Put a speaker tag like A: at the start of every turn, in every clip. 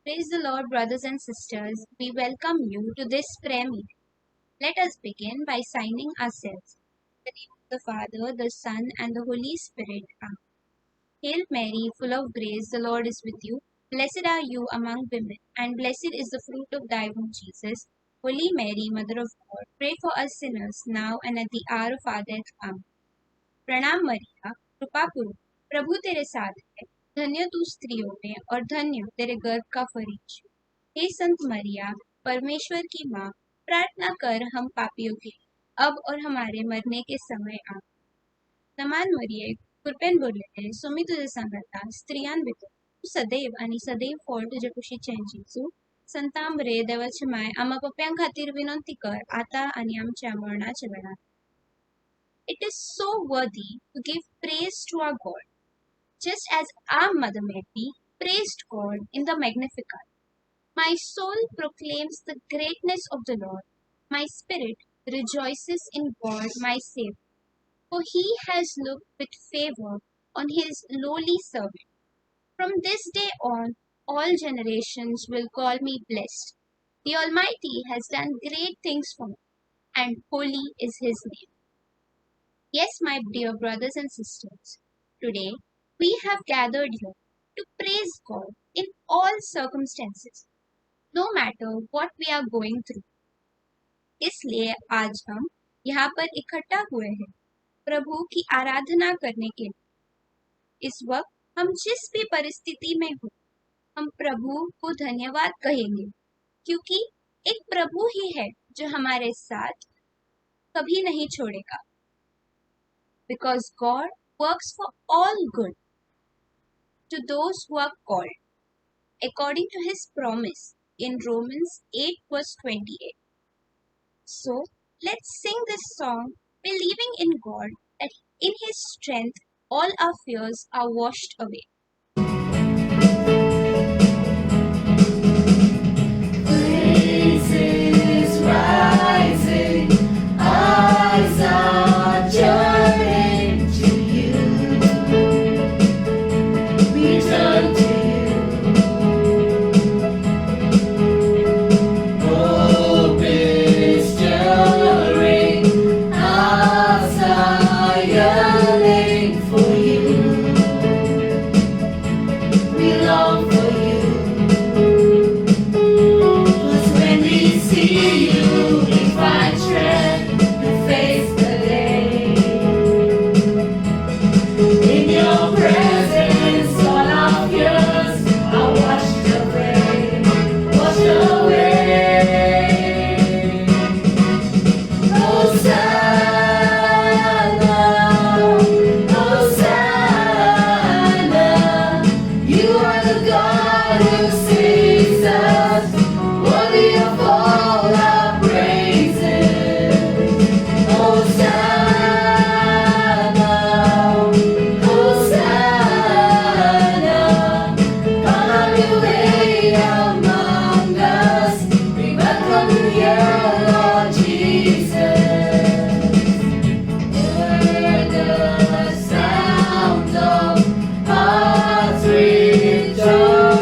A: Praise the Lord, brothers and sisters. We welcome you to this prayer meeting. Let us begin by signing ourselves. In the name of the Father, the Son, and the Holy Spirit. Amen. Hail Mary, full of grace, the Lord is with you. Blessed are you among women, and blessed is the fruit of thy womb, Jesus. Holy Mary, Mother of God, pray for us sinners, now and at the hour of our death. Amen. प्रणाम मरिया, कृपा पूर्ण, प्रभु तेरे साथ है, धन्य तू स्त्रियों में और धन्य तेरे गर्भ का फल यीशु। हे संत मरिया, परमेश्वर की माँ, प्रार्थना कर हम पापियों के लिए, अब और हमारे मरने के समय आ। समान मरिये, कृपेन बोलले, सोमी तुझे सांगता, स्त्रियांवितो, तू सदैव आणि सदैव फळ तुझे कुशीचे जेजू, संतांबरे देवाची माय, आम्हा पप्यां खातीर विनंती कर, आता आणि आमच्या मरणाच्या वेळार. It is so worthy to give praise to our God, just as our Mother Mary praised God in the Magnificat. My soul proclaims the greatness of the Lord. My spirit rejoices in God my Saviour, for he has looked with favor on his lowly servant. From this day on, all generations will call me blessed. The Almighty has done great things for me, and holy is his name. Yes, my dear brothers and sisters, today we have gathered here to praise God in all circumstances, no matter what we are going through. इसलिए आज हम यहाँ पर इकट्ठा हुए हैं प्रभु की आराधना करने के लिए। इस वक्त हम जिस भी परिस्थिति में हो, हम प्रभु को धन्यवाद कहेंगे, क्योंकि एक प्रभु ही है जो हमारे साथ कभी नहीं छोड़ेगा। Because God works for all good to those who are called, according to his promise in Romans 8 verse 28. So, let's sing this song believing in God that in his strength all our fears are washed away.
B: Praises rising, eyes are turning to you. We turn to you. Hope is stirring, hearts are yearning for you. We long for you. 'Cause when we see you, we find strength to face the day. In your presence, all our fears are washed away, washed away. Hosanna, Hosanna, you are the God who saves us, worthy of all our praises. Hosanna, Hosanna, Emmanuel among us, we welcome you, Lord Jesus. Hear the sound of hearts returning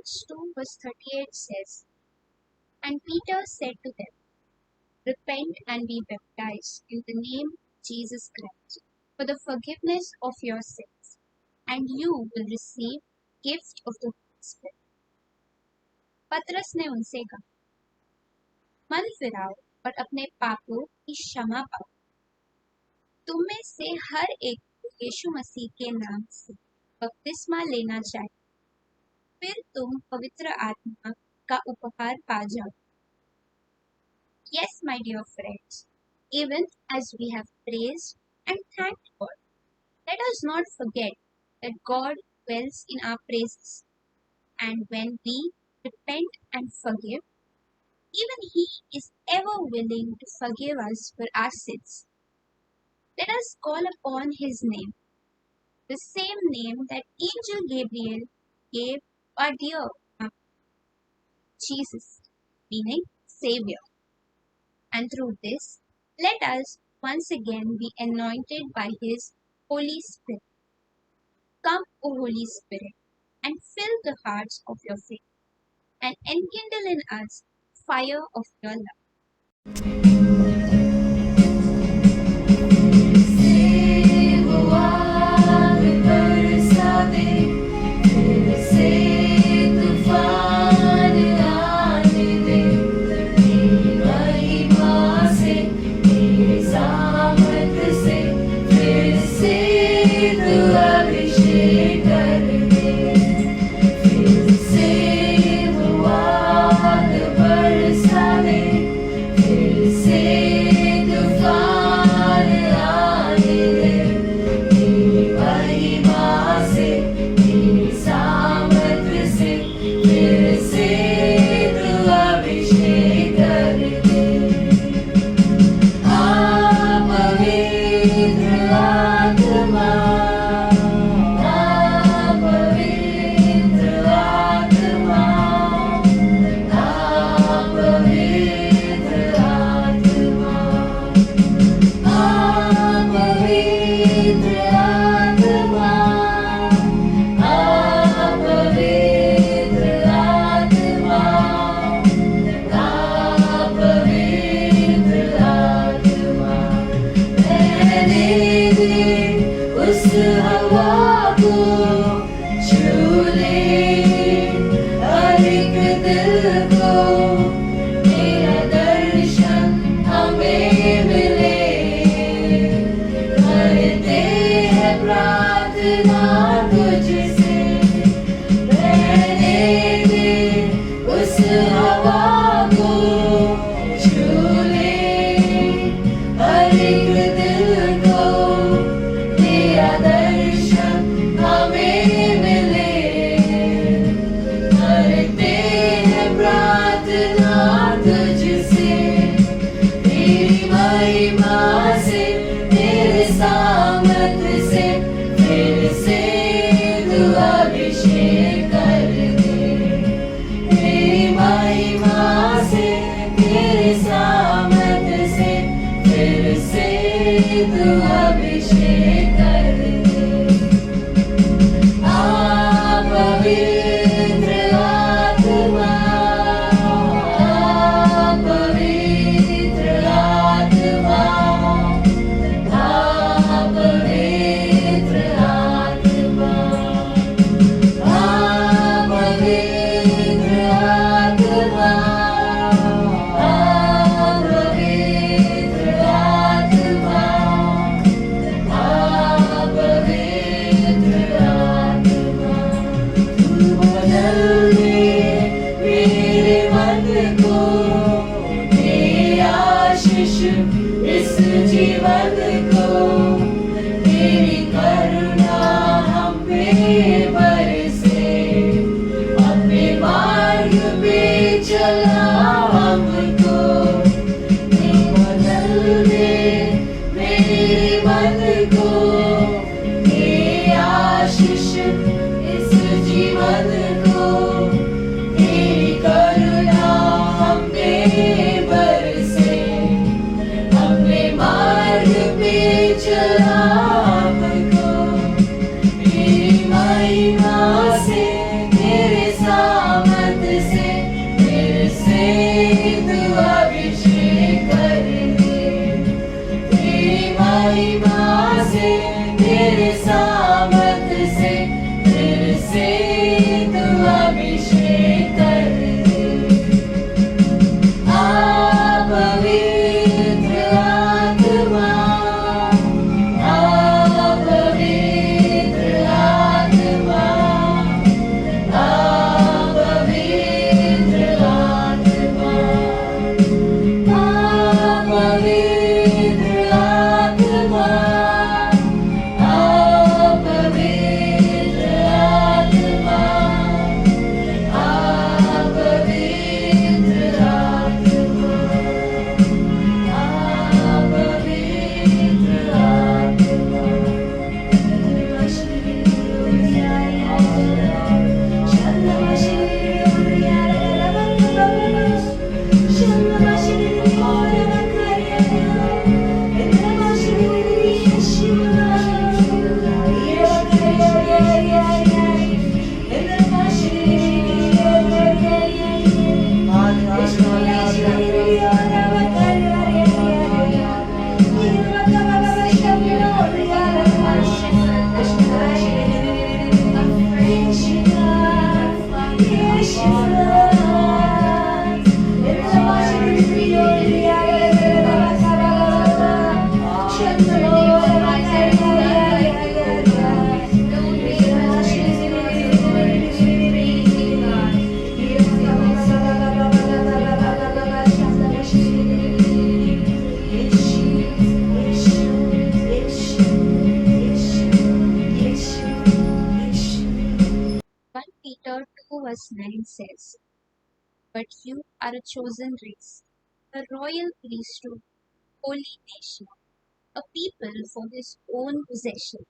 A: Acts 2 verse 38 says, And Peter said to them, Repent and be baptized in the name of Jesus Christ for the forgiveness of your sins, and you will receive gift of the Holy Spirit. पतरस ने उनसे कहा, मन फिराओ और अपने पापों की क्षमा पाओ। तुम में से हर एक को यीशु मसीह के नाम से बपतिस्मा लेना चाहिए, फिर तुम पवित्र आत्मा का उपहार पा जाओ। Yes, my dear friends, even as we have praised and thanked God, let us not forget that God dwells in our praises. And when we repent and forgive, even He is ever willing to forgive us for our sins. Let us call upon His name, the same name that Angel Gabriel gave our dear Jesus, meaning Savior. And through this, let us once again be anointed by His Holy Spirit. Come, O Holy Spirit, and fill the hearts of your faith, and enkindle in us fire of your love.
B: My आश्रय कर पवित्र आत्मा पवित्र आत्मा पवित्र आत्मा पवित्र आत्मा पवित्र आत्मा पवित्र
A: Peter 2 verse 9 says, "But you are a chosen race, a royal priesthood, holy nation, a people for his own possession,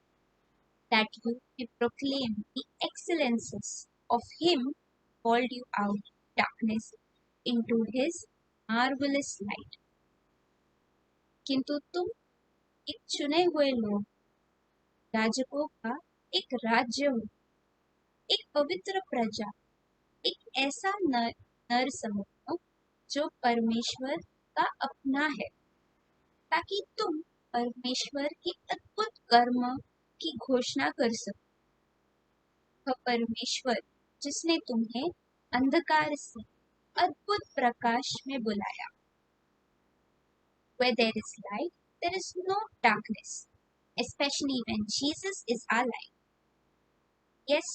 A: that you may proclaim the excellences of him who called you out of darkness into his marvelous light." किंतु तुम एक चुने हुए लोग, याजकों का एक राज्य हो, एक पवित्र प्रजा, एक ऐसा नर समूह जो परमेश्वर का अपना है, ताकि तुम परमेश्वर के अद्भुत कर्म की घोषणा कर सको। वह परमेश्वर जिसने तुम्हें अंधकार से अद्भुत प्रकाश में बुलाया। Where there is light, there is no darkness, especially when Jesus is our light. Yes,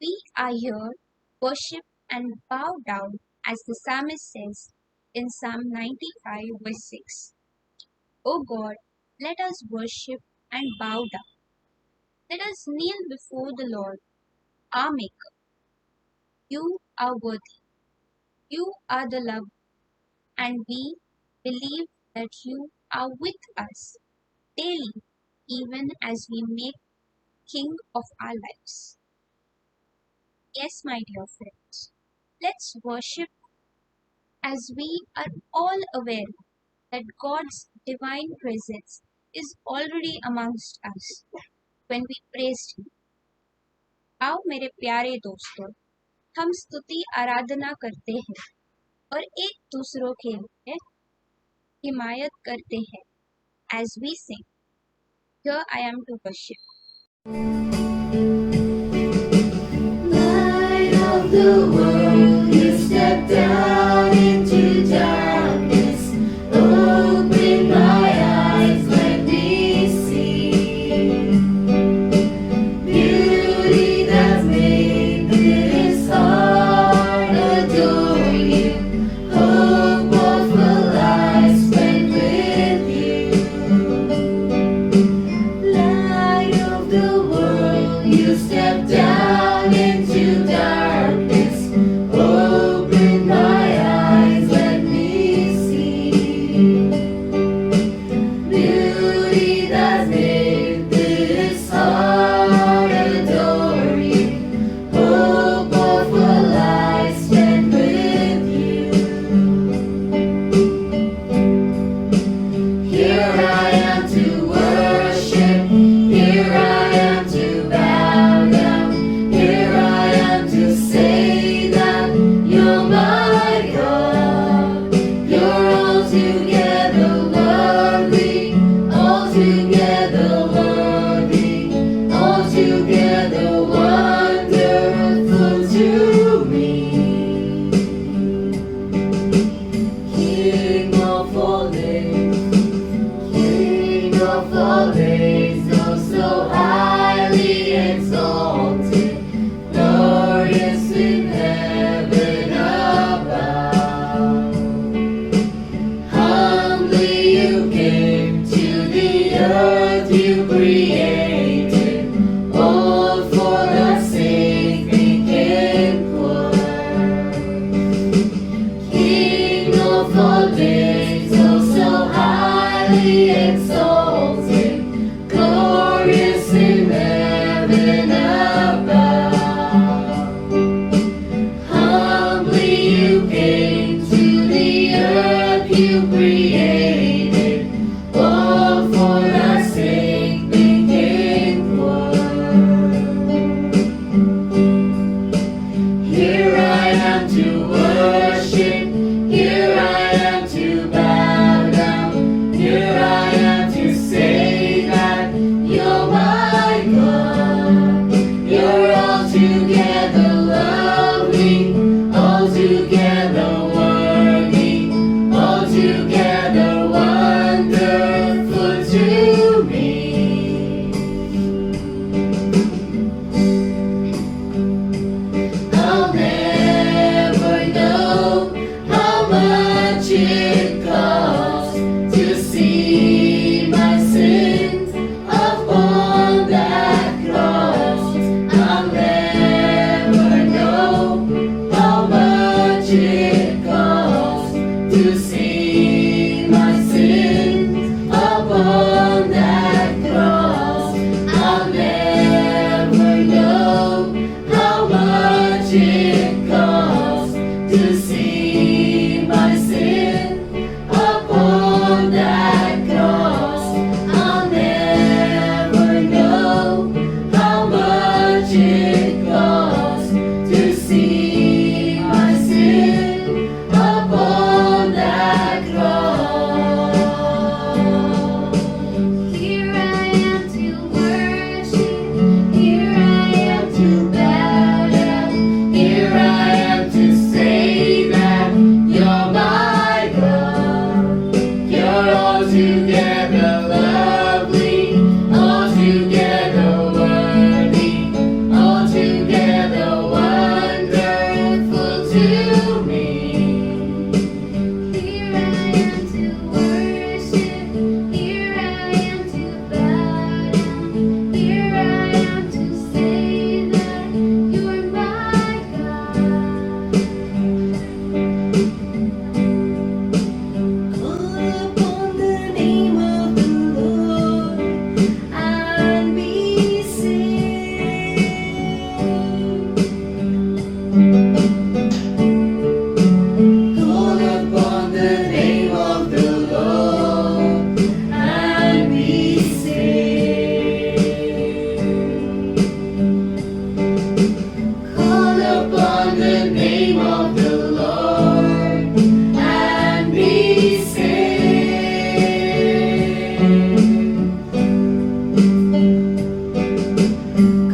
A: we are here, worship and bow down, as the psalmist says in Psalm 95 verse 6. O God, let us worship and bow down. Let us kneel before the Lord, our Maker. You are worthy. You are the loved, and we believe that you are with us daily, even as we make King of our lives. Yes, my dear friends, let's worship as we are all aware that God's divine presence is already amongst us when we praised Him. आओ मेरे प्यारे दोस्तों, हम स्तुति आराधना करते हैं और एक दूसरों के लिए हिमायत करते हैं as we sing, Here I am to worship.
B: Light of the world, you step down into darkness. Open my eyes, let me see beauty that made this heart adore you. Hope of a life spent with you. Light of the world, you step down into darkness. to worship. Here I am to bow down. Here I am to say that you're my God. You're altogether lovely, altogether worthy, altogether wonderful to me. I'll never know how much it costs to see my sins upon that cross. I'll never know how much it costs to see my sins upon that cross. I'll never know how much it costs to see my sin upon that cross. I'll never know how much it costs to see my sin upon that cross. Here I am to worship. Here I am to bow down. Here I am to say that you're my God. You're altogether lovely, altogether worthy, altogether wonderful to me. Here I am to worship. Here I am to bow down. Here I am to say that you're my God. Call upon the name of the Lord and be saved. Call upon the name of the Lord and be saved. Call upon the name of the Lord and be saved.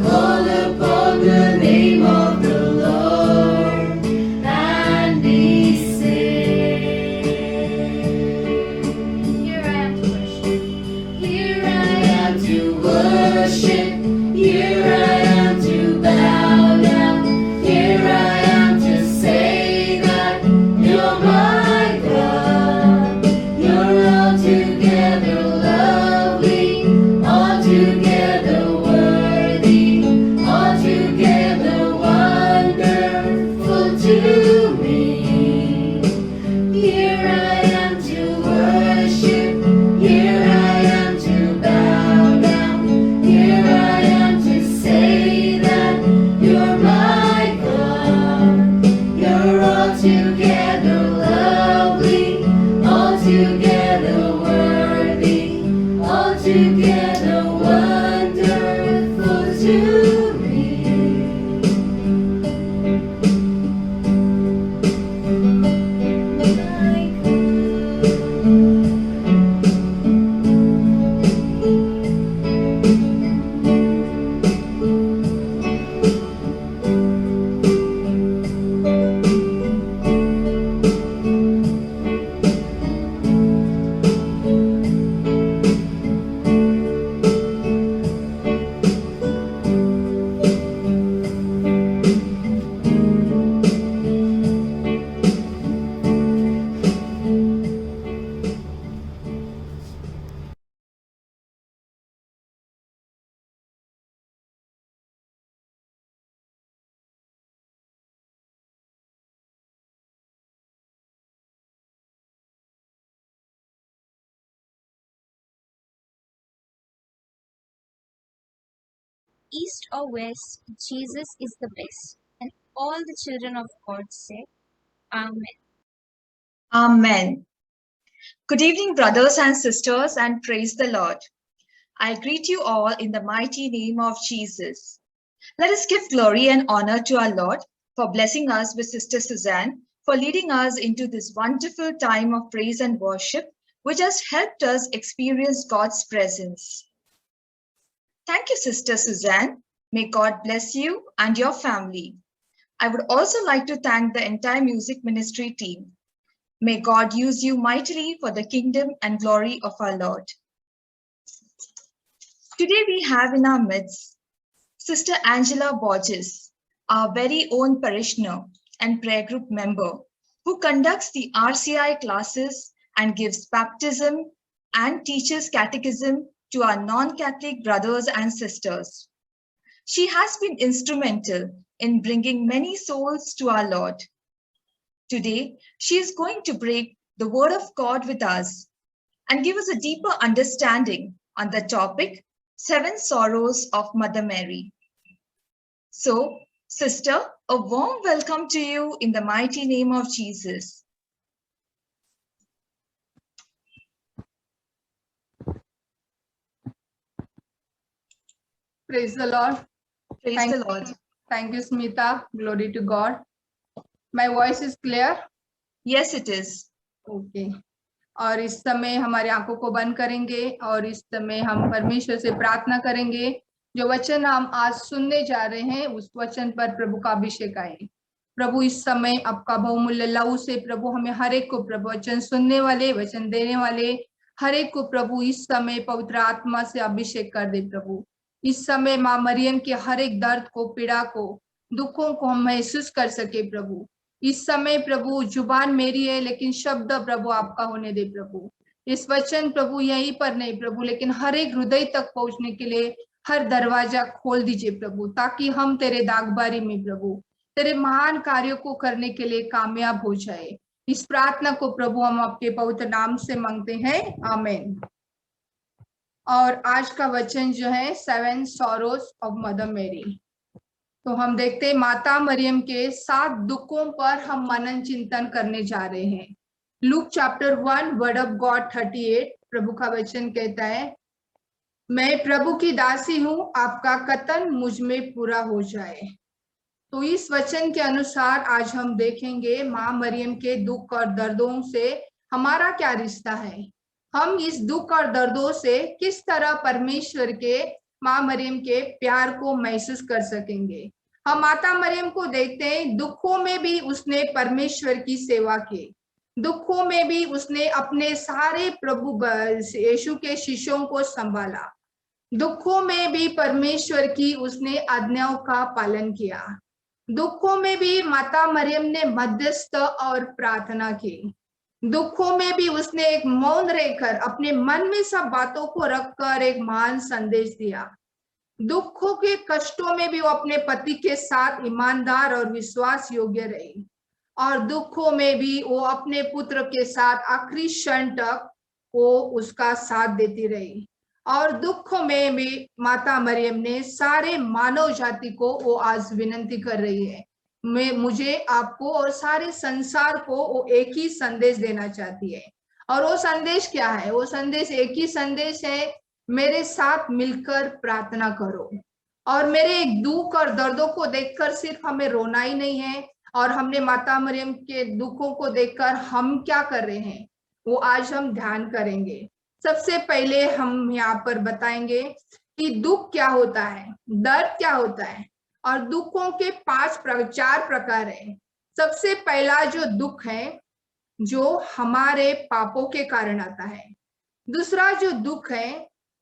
B: Call upon the name of the Lord and be saved. Here I am to worship. Here I am to worship. Here I am to bow down. Here I am to say that you're my God. You're altogether lovely, altogether worthy, altogether wonderful to me. Here I am to worship. Here I am to bow down. Here I am to say that you're my God. You're altogether lovely, altogether worthy, altogether wonderful to me. My
A: East or west, Jesus is the best. And all the children of God say, Amen.
C: Amen. Good evening, brothers and sisters, and praise the Lord. I greet you all in the mighty name of Jesus. Let us give glory and honor to our Lord for blessing us with Sister Suzanne, for leading us into this wonderful time of praise and worship, which has helped us experience God's presence. Thank you, Sister Suzanne. May God bless you and your family. I would also like to thank the entire music ministry team. May God use you mightily for the kingdom and glory of our Lord. Today we have in our midst Sister Angela Borges, our very own parishioner and prayer group member, who conducts the RCI classes and gives baptism and teaches catechism to our non-Catholic brothers and sisters. She has been instrumental in bringing many souls to our Lord. Today, she is going to break the word of God with us and give us a deeper understanding on the topic, 7 Sorrows of Mother Mary. So, sister, a warm welcome to you in the mighty name of Jesus.
D: Praise the Lord.
C: Praise the Lord.
D: Thank you, Smita. Glory to God. My voice is clear?
C: Yes, it is.
D: Okay. और इस समय हमारे आंखों को बंद करेंगे और इस समय हम परमेश्वर से प्रार्थना करेंगे। जो वचन हम आज सुनने जा रहे हैं उस वचन पर प्रभु का अभिषेक आए। प्रभु इस समय आपका बहुमूल्य लहू से प्रभु हमें हर एक को प्रभु वचन सुनने वाले, वचन देने वाले हर एक को प्रभु इस समय पवित्र आत्मा से अभिषेक कर दे। प्रभु इस समय माँ मरियम के हर एक दर्द को, पीड़ा को, दुखों को हम महसूस कर सके। प्रभु इस समय प्रभु जुबान मेरी है लेकिन शब्द प्रभु आपका होने दे। प्रभु इस वचन प्रभु यहीं पर नहीं प्रभु, लेकिन हर एक हृदय तक पहुंचने के लिए हर दरवाजा खोल दीजिए प्रभु, ताकि हम तेरे दागबारी में प्रभु तेरे महान कार्यों को करने के लिए कामयाब हो जाए। इस प्रार्थना को प्रभु हम आपके पवित्र नाम से मांगते हैं, आमीन। और आज का वचन जो है 7 Sorrows of Mother Mary। तो हम देखते हैं माता मरियम के 7 दुखों पर हम मनन चिंतन करने जा रहे हैं। Luke chapter 1 word of God 38 प्रभु का वचन कहता है, मैं प्रभु की दासी हूँ, आपका कथन मुझ में पूरा हो जाए। तो इस वचन के अनुसार आज हम देखेंगे माँ मरियम के दुख और दर्दों से हमारा क्या रिश्ता है। हम इस दुख और दर्दों से किस तरह परमेश्वर के, माँ मरियम के प्यार को महसूस कर सकेंगे। हम माता मरियम को देखते हैं, दुखों में भी उसने परमेश्वर की सेवा की, दुखों में भी उसने अपने सारे प्रभु यीशु के शिष्यों को संभाला, दुखों में भी परमेश्वर की उसने आज्ञाओं का पालन किया, दुखों में भी माता मरियम ने मध्यस्थ और प्रार्थना की, दुखों में भी उसने एक मौन रहकर अपने मन में सब बातों को रखकर एक महान संदेश दिया। दुखों के कष्टों में भी वो अपने पति के साथ ईमानदार और विश्वास योग्य रही, और दुखों में भी वो अपने पुत्र के साथ आखिरी क्षण तक वो उसका साथ देती रही। और दुखों में भी माता मरियम ने सारे मानव जाति को वो आज विनती कर रही है, मुझे, आपको और सारे संसार को वो एक ही संदेश देना चाहती है। और वो संदेश क्या है? वो संदेश एक ही संदेश है, मेरे साथ मिलकर प्रार्थना करो। और मेरे दुख और दर्दों को देखकर सिर्फ हमें रोना ही नहीं है, और हमने माता मरियम के दुखों को देखकर हम क्या कर रहे हैं वो आज हम ध्यान करेंगे। सबसे पहले हम यहाँ पर बताएंगे कि दुख क्या होता है, दर्द क्या होता है, और दुखों के 4 प्रकार हैं। सबसे पहला जो दुख है जो हमारे पापों के कारण आता है। दूसरा जो दुख है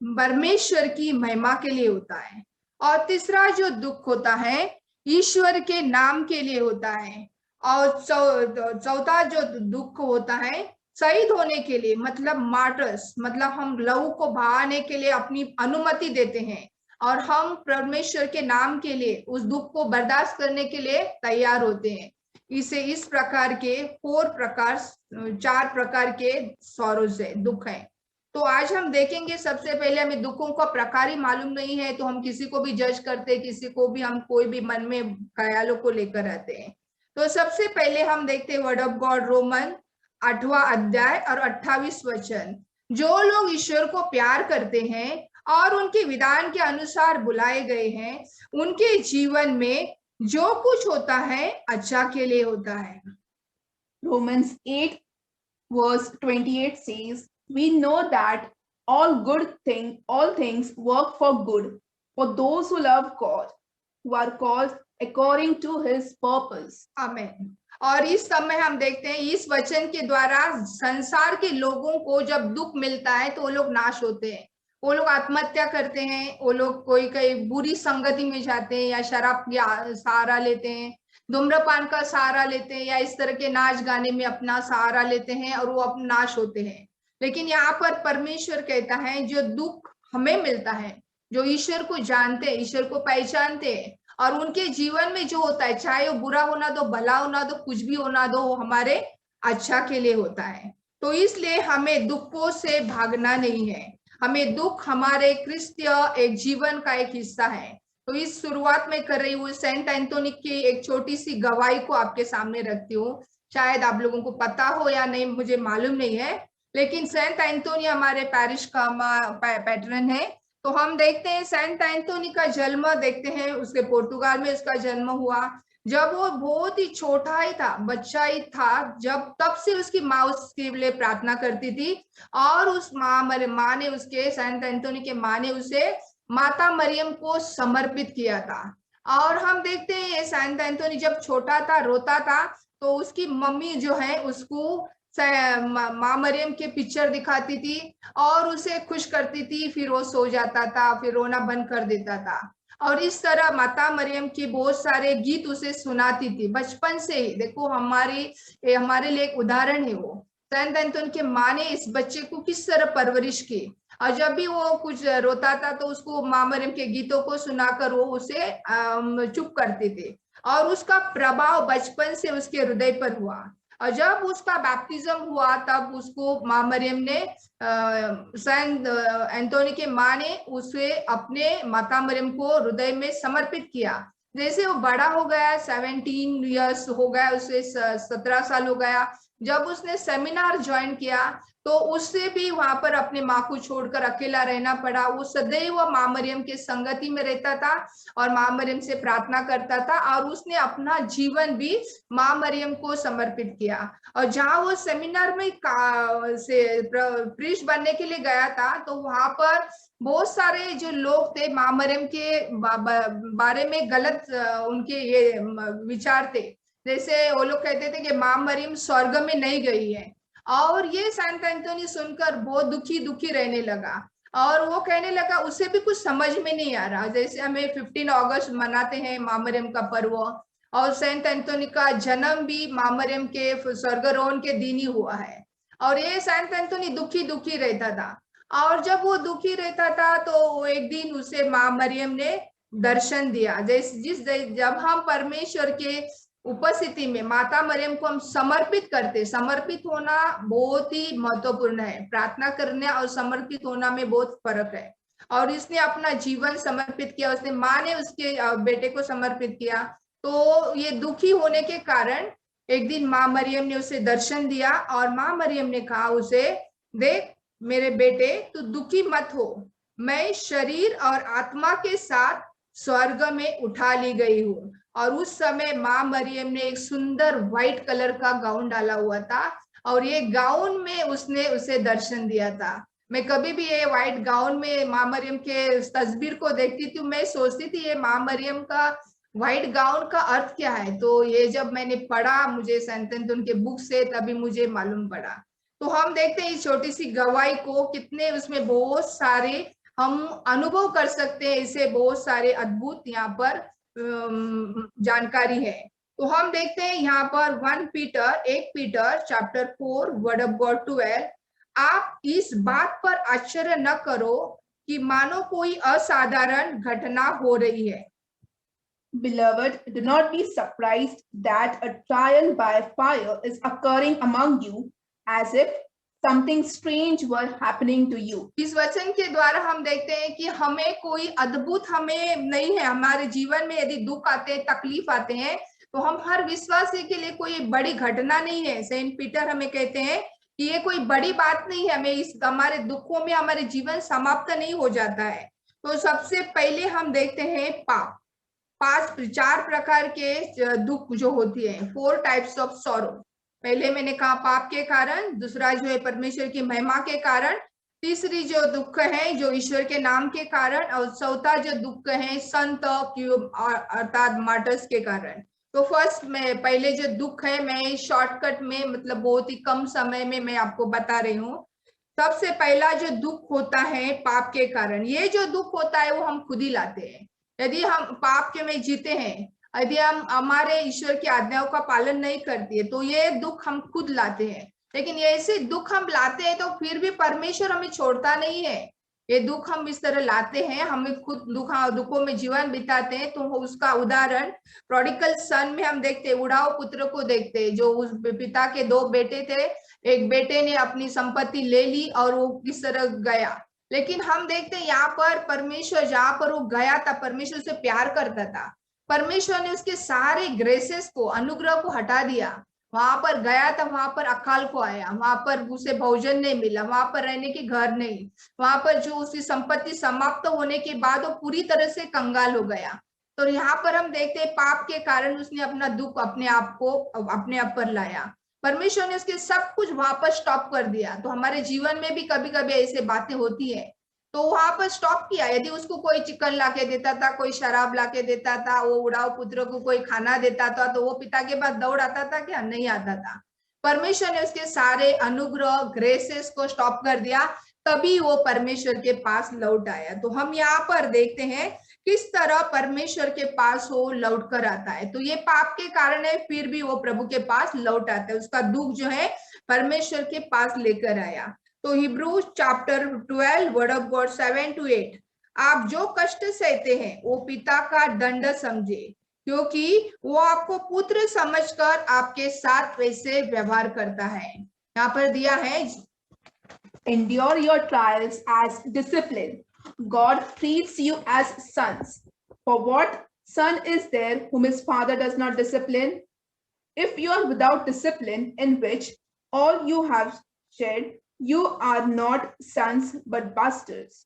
D: परमेश्वर की महिमा के लिए होता है। और तीसरा जो दुख होता है ईश्वर के नाम के लिए होता है। और चौथा जो दुख होता है शहीद होने के लिए, मतलब मार्टर्स, मतलब हम लहू को बहाने के लिए अपनी अनुमति देते हैं और हम परमेश्वर के नाम के लिए उस दुख को बर्दाश्त करने के लिए तैयार होते हैं। इस प्रकार के 4 प्रकार के सॉरोज है, दुख है। तो आज हम देखेंगे, सबसे पहले हमें दुखों का प्रकार ही मालूम नहीं है तो हम किसी को भी जज करते, किसी को भी हम कोई भी मन में ख्यालों को लेकर आते हैं। तो सबसे पहले हम देखते हैं वर्ड ऑफ गॉड रोमन 8वां अध्याय और 28 वचन। जो लोग ईश्वर को प्यार करते हैं और उनके विधान के अनुसार बुलाए गए हैं, उनके जीवन में जो कुछ होता है अच्छा के लिए होता है।
E: Romans 8 verse 28 says, we know that all things work for good for those who love God, who are called according to his purpose.
D: आमेन। और इस समय हम देखते हैं इस वचन के द्वारा संसार के लोगों को जब दुख मिलता है तो वो लोग नाश होते हैं, वो लोग आत्महत्या करते हैं, वो लोग कोई कई बुरी संगति में जाते हैं या शराब का सहारा लेते हैं, धूम्रपान का सहारा लेते हैं या इस तरह के नाच गाने में अपना सहारा लेते हैं और वो अपना नाश होते हैं। लेकिन यहाँ पर परमेश्वर कहता है जो दुख हमें मिलता है, जो ईश्वर को जानते हैं, ईश्वर को पहचानते हैं और उनके जीवन में जो होता है, चाहे वो बुरा होना दो, भला होना दो, कुछ भी होना दो, वो हमारे अच्छा के लिए होता है। तो इसलिए हमें दुखों से भागना नहीं है, हमें दुख हमारे क्रिस्तीय एक जीवन का एक हिस्सा है। तो इस शुरुआत में कर रही हूँ सेंट एंथोनी की एक छोटी सी गवाही को आपके सामने रखती हूँ। शायद आप लोगों को पता हो या नहीं, मुझे मालूम नहीं है, लेकिन सेंट एंथोनी हमारे पैरिश का पैटर्न है। तो हम देखते हैं सेंट एंथोनी का जन्म देखते हैं, उसके पुर्तगाल में उसका जन्म हुआ जब वो बहुत ही छोटा ही था, बच्चा ही था, जब तब से उसकी माँ उसके लिए प्रार्थना करती थी और उस माँ ने उसके सेंट एंथोनी के माँ ने उसे माता मरियम को समर्पित किया था। और हम देखते हैं ये सेंट एंथोनी जब छोटा था, रोता था, तो उसकी मम्मी जो है उसको माँ मरियम के पिक्चर दिखाती थी और उसे खुश करती थी, फिर वो सो जाता था, फिर रोना बंद कर देता था। और इस तरह माता मरियम के बहुत सारे गीत उसे सुनाती थी बचपन से ही। देखो हमारे लिए एक उदाहरण है वो सेंट एंथोनी के माँ ने इस बच्चे को किस तरह परवरिश की, और जब भी वो कुछ रोता था तो उसको माँ मरियम के गीतों को सुनाकर वो उसे चुप करते थे और उसका प्रभाव बचपन से उसके हृदय पर हुआ। और जब उसका बैप्टिज्म हुआ तब उसको माँ मरियम ने सेंट एंथोनी के माँ ने उसे अपने माता मरियम को हृदय में समर्पित किया। जैसे वो बड़ा हो गया, 17 इयर्स हो गया, उसे 17 साल हो गया, जब उसने सेमिनार ज्वाइन किया तो उससे भी वहां पर अपने माँ को छोड़कर अकेला रहना पड़ा। वो सदैव माँ मरियम के संगति में रहता था और माँ मरियम से प्रार्थना करता था और उसने अपना जीवन भी माँ मरियम को समर्पित किया। और जहाँ वो सेमिनार में से प्रीस्ट बनने के लिए गया था तो वहां पर बहुत सारे जो लोग थे माँ मरियम के बारे में गलत उनके ये विचार थे। जैसे वो लोग कहते थे कि माँ मरियम स्वर्ग में नहीं गई है, और ये सेंट एंथोनी सुनकर बहुत दुखी रहने लगा और वो कहने लगा उसे भी कुछ समझ में नहीं आ रहा। जैसे हमें 15 अगस्त मनाते हैं माँ मरियम का पर्व, और सेंट एंथोनी का जन्म भी माँ मरियम के स्वर्गारोहण के दिन ही हुआ है। और ये सेंट एंथोनी दुखी रहता था, और जब वो दुखी रहता था तो एक दिन उसे माँ मरियम ने दर्शन दिया। जब हम परमेश्वर के उपस्थिति में माता मरियम को हम समर्पित करते, समर्पित होना बहुत ही महत्वपूर्ण है। प्रार्थना करने और समर्पित होना में बहुत फर्क है। और इसने अपना जीवन समर्पित किया, उसने माँ ने उसके बेटे को समर्पित किया। तो ये दुखी होने के कारण एक दिन माँ मरियम ने उसे दर्शन दिया और माँ मरियम ने कहा उसे, देख मेरे बेटे, तू दुखी मत हो, मैं शरीर और आत्मा के साथ स्वर्ग में उठा ली गई हूँ। और उस समय माँ मरियम ने एक सुंदर व्हाइट कलर का गाउन डाला हुआ था और ये गाउन में उसने उसे दर्शन दिया था। मैं कभी भी ये व्हाइट गाउन में माँ मरियम के तस्वीर को देखती थी, मैं सोचती थी ये माँ मरियम का व्हाइट गाउन का अर्थ क्या है। तो ये जब मैंने पढ़ा मुझे सेंट एंथोनी के बुक से, तभी मुझे मालूम पड़ा। तो हम देखते हैं इस छोटी सी गवाही को, कितने उसमें बहुत सारे हम अनुभव कर सकते हैं, इसे बहुत सारे अद्भुत यहाँ पर जानकारी है। तो हम देखते हैं यहाँ पर 1 Peter chapter 4 word of God 12, आप इस बात पर आश्चर्य न करो कि मानो कोई असाधारण घटना हो रही है।
E: Beloved, do not be surprised that a trial by fire is occurring among you, as if something strange were happening to you.
D: इस वचन के द्वारा हम देखते हैं कि हमें कोई अद्भुत हमें नहीं है। हमारे जीवन में यदि दुख आते हैं, तकलीफ आते हैं, तो हम हर विश्वासी के लिए कोई बड़ी घटना नहीं है। सेंट पीटर हमें कहते हैं कि ये कोई बड़ी बात नहीं है, हमें इस हमारे दुखों में हमारे जीवन समाप्त नहीं हो जाता है। तो सबसे पहले हम देखते हैं पाप। चार प्रकार के दुख जो होती है, 4 टाइप्स ऑफ सॉरो। पहले मैंने कहा पाप के कारण, दूसरा जो है परमेश्वर की महिमा के कारण, तीसरी जो दुख है जो ईश्वर के नाम के कारण, और चौथा जो दुख है संत अर्थात मार्टर्स के कारण। तो फर्स्ट में पहले जो दुख है मैं शॉर्टकट में मतलब बहुत ही कम समय में मैं आपको बता रही हूँ। सबसे पहला जो दुख होता है पाप के कारण, ये जो दुख होता है वो हम खुद ही लाते हैं। यदि हम पाप के में जीते हैं, यदि हम हमारे ईश्वर की आज्ञाओं का पालन नहीं करती है, तो ये दुख हम खुद लाते हैं। लेकिन ये ऐसे दुख हम लाते हैं तो फिर भी परमेश्वर हमें छोड़ता नहीं है। ये दुख हम इस तरह लाते हैं, हमें खुद दुखों में जीवन बिताते हैं। तो उसका उदाहरण प्रोडिगल सन में हम देखते हैं, उड़ाऊ पुत्र को देखते हैं। जो उस पिता के 2 बेटे थे, एक बेटे ने अपनी संपत्ति ले ली और वो किस तरह गया। लेकिन हम देखते हैं यहाँ पर परमेश्वर जहाँ पर वो गया था, परमेश्वर से प्यार करता था, परमेश्वर ने उसके सारे ग्रेसेस को, अनुग्रह को हटा दिया। वहां पर गया था, वहां पर अकाल को आया, वहां पर उसे भोजन नहीं मिला, वहां पर रहने के घर नहीं, वहां पर जो उसकी संपत्ति समाप्त होने के बाद वो पूरी तरह से कंगाल हो गया। तो यहाँ पर हम देखते हैं पाप के कारण उसने अपना दुख अपने आप पर लाया। परमेश्वर ने उसके सब कुछ वापस स्टॉप कर दिया। तो हमारे जीवन में भी कभी कभी ऐसे बातें होती है, तो वहां पर स्टॉप किया। यदि उसको कोई चिकन लाके देता था, कोई शराब लाके देता था, वो उड़ाऊ पुत्र को कोई खाना देता था, तो वो पिता के पास दौड़ आता था क्या? नहीं आता था। परमेश्वर ने उसके सारे अनुग्रह ग्रेसेस को स्टॉप कर दिया, तभी वो परमेश्वर के पास लौट आया। तो हम यहाँ पर देखते हैं किस तरह परमेश्वर के पास वो लौट कर आता है। तो ये पाप के कारण है, फिर भी वो प्रभु के पास लौट आता है, उसका दुख जो है परमेश्वर के पास लेकर आया। तो Hebrew chapter 12 word of God 7 to 8, आप जो कष्ट सहते हैं वो पिता का दंड समझे, क्योंकि वो आपको पुत्र समझकर आपके साथ वैसे व्यवहार करता है। यहाँ पर दिया है,
E: Endure your trials as discipline. God treats you as sons. For what son is there whom his father does not discipline? If you are without discipline, in which all you have shed, you are not sons but bastards.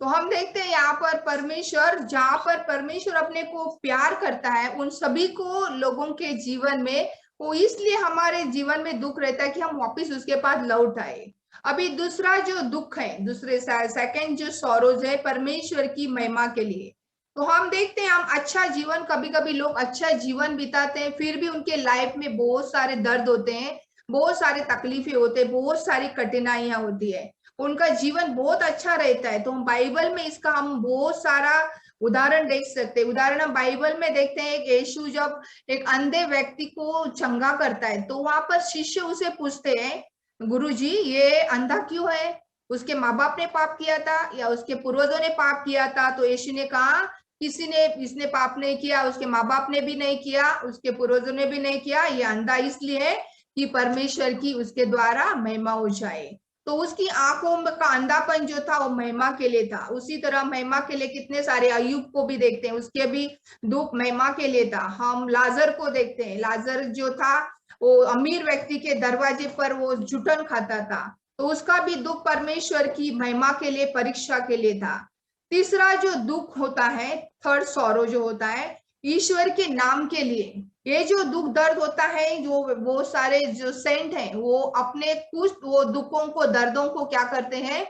D: तो हम देखते हैं यहाँ पर परमेश्वर, जहाँ पर परमेश्वर अपने को प्यार करता है उन सभी को लोगों के जीवन में, वो इसलिए हमारे जीवन में दुख रहता है कि हम वापस उसके पास लौट आए। अभी दूसरा जो दुख है, दूसरे सेकंड जो सॉरोज है परमेश्वर की महिमा के लिए। तो हम देखते हैं हम अच्छा जीवन, कभी कभी लोग अच्छा जीवन बिताते हैं, फिर भी उनके लाइफ में बहुत सारे दर्द होते हैं, बहुत सारे तकलीफें होते हैं, बहुत सारी कठिनाइयां होती है, उनका जीवन बहुत अच्छा रहता है। तो हम बाइबल में इसका हम बहुत सारा उदाहरण देख सकते हैं। उदाहरण हम बाइबल में देखते हैं, एक यीशु जब एक अंधे व्यक्ति को चंगा करता है, तो वहां पर शिष्य उसे पूछते हैं, गुरुजी ये अंधा क्यों है? उसके माँ बाप ने पाप किया था या उसके पूर्वजों ने पाप किया था? तो यीशु ने कहा इसने पाप नहीं किया, उसके माँ बाप ने भी नहीं किया, उसके पूर्वजों ने भी नहीं किया, ये अंधा इसलिए है कि परमेश्वर की उसके द्वारा महिमा हो जाए। तो उसकी आंखों का अंधापन जो था वो महिमा के लिए था। उसी तरह महिमा के लिए कितने सारे, अय्यूब को भी देखते हैं, उसके भी दुख महिमा के लिए था। हम लाजर को देखते हैं, लाजर जो था वो अमीर व्यक्ति के दरवाजे पर वो जुटन खाता था, तो उसका भी दुख परमेश्वर की महिमा के लिए, परीक्षा के लिए था। तीसरा जो दुख होता है, थर्ड सॉरो जो होता है, ईश्वर के नाम के लिए। ये जो दुख दर्द होता है, जो वो सारे जो सेंट हैं वो अपने कुछ वो दुखों को, दर्दों को क्या करते हैं,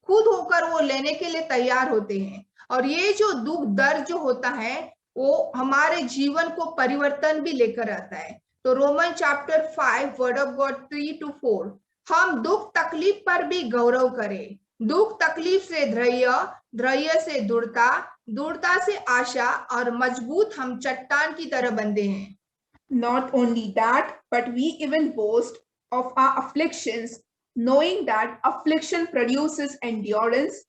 D: खुद होकर वो लेने के लिए तैयार होते हैं। और ये जो दुख दर्द जो होता है वो हमारे जीवन को परिवर्तन भी लेकर आता है। तो Roman chapter 5 word of God 3 to 4, हम दुख तकलीफ पर भी गौरव करें। दुख तकलीफ से धैर्य, धैर्य से दृढ़ता, दृढ़ता से आशा, और मजबूत हम चट्टान की तरह बंधे हैं।
E: Not only that, but we even boast of our afflictions, knowing that affliction produces endurance,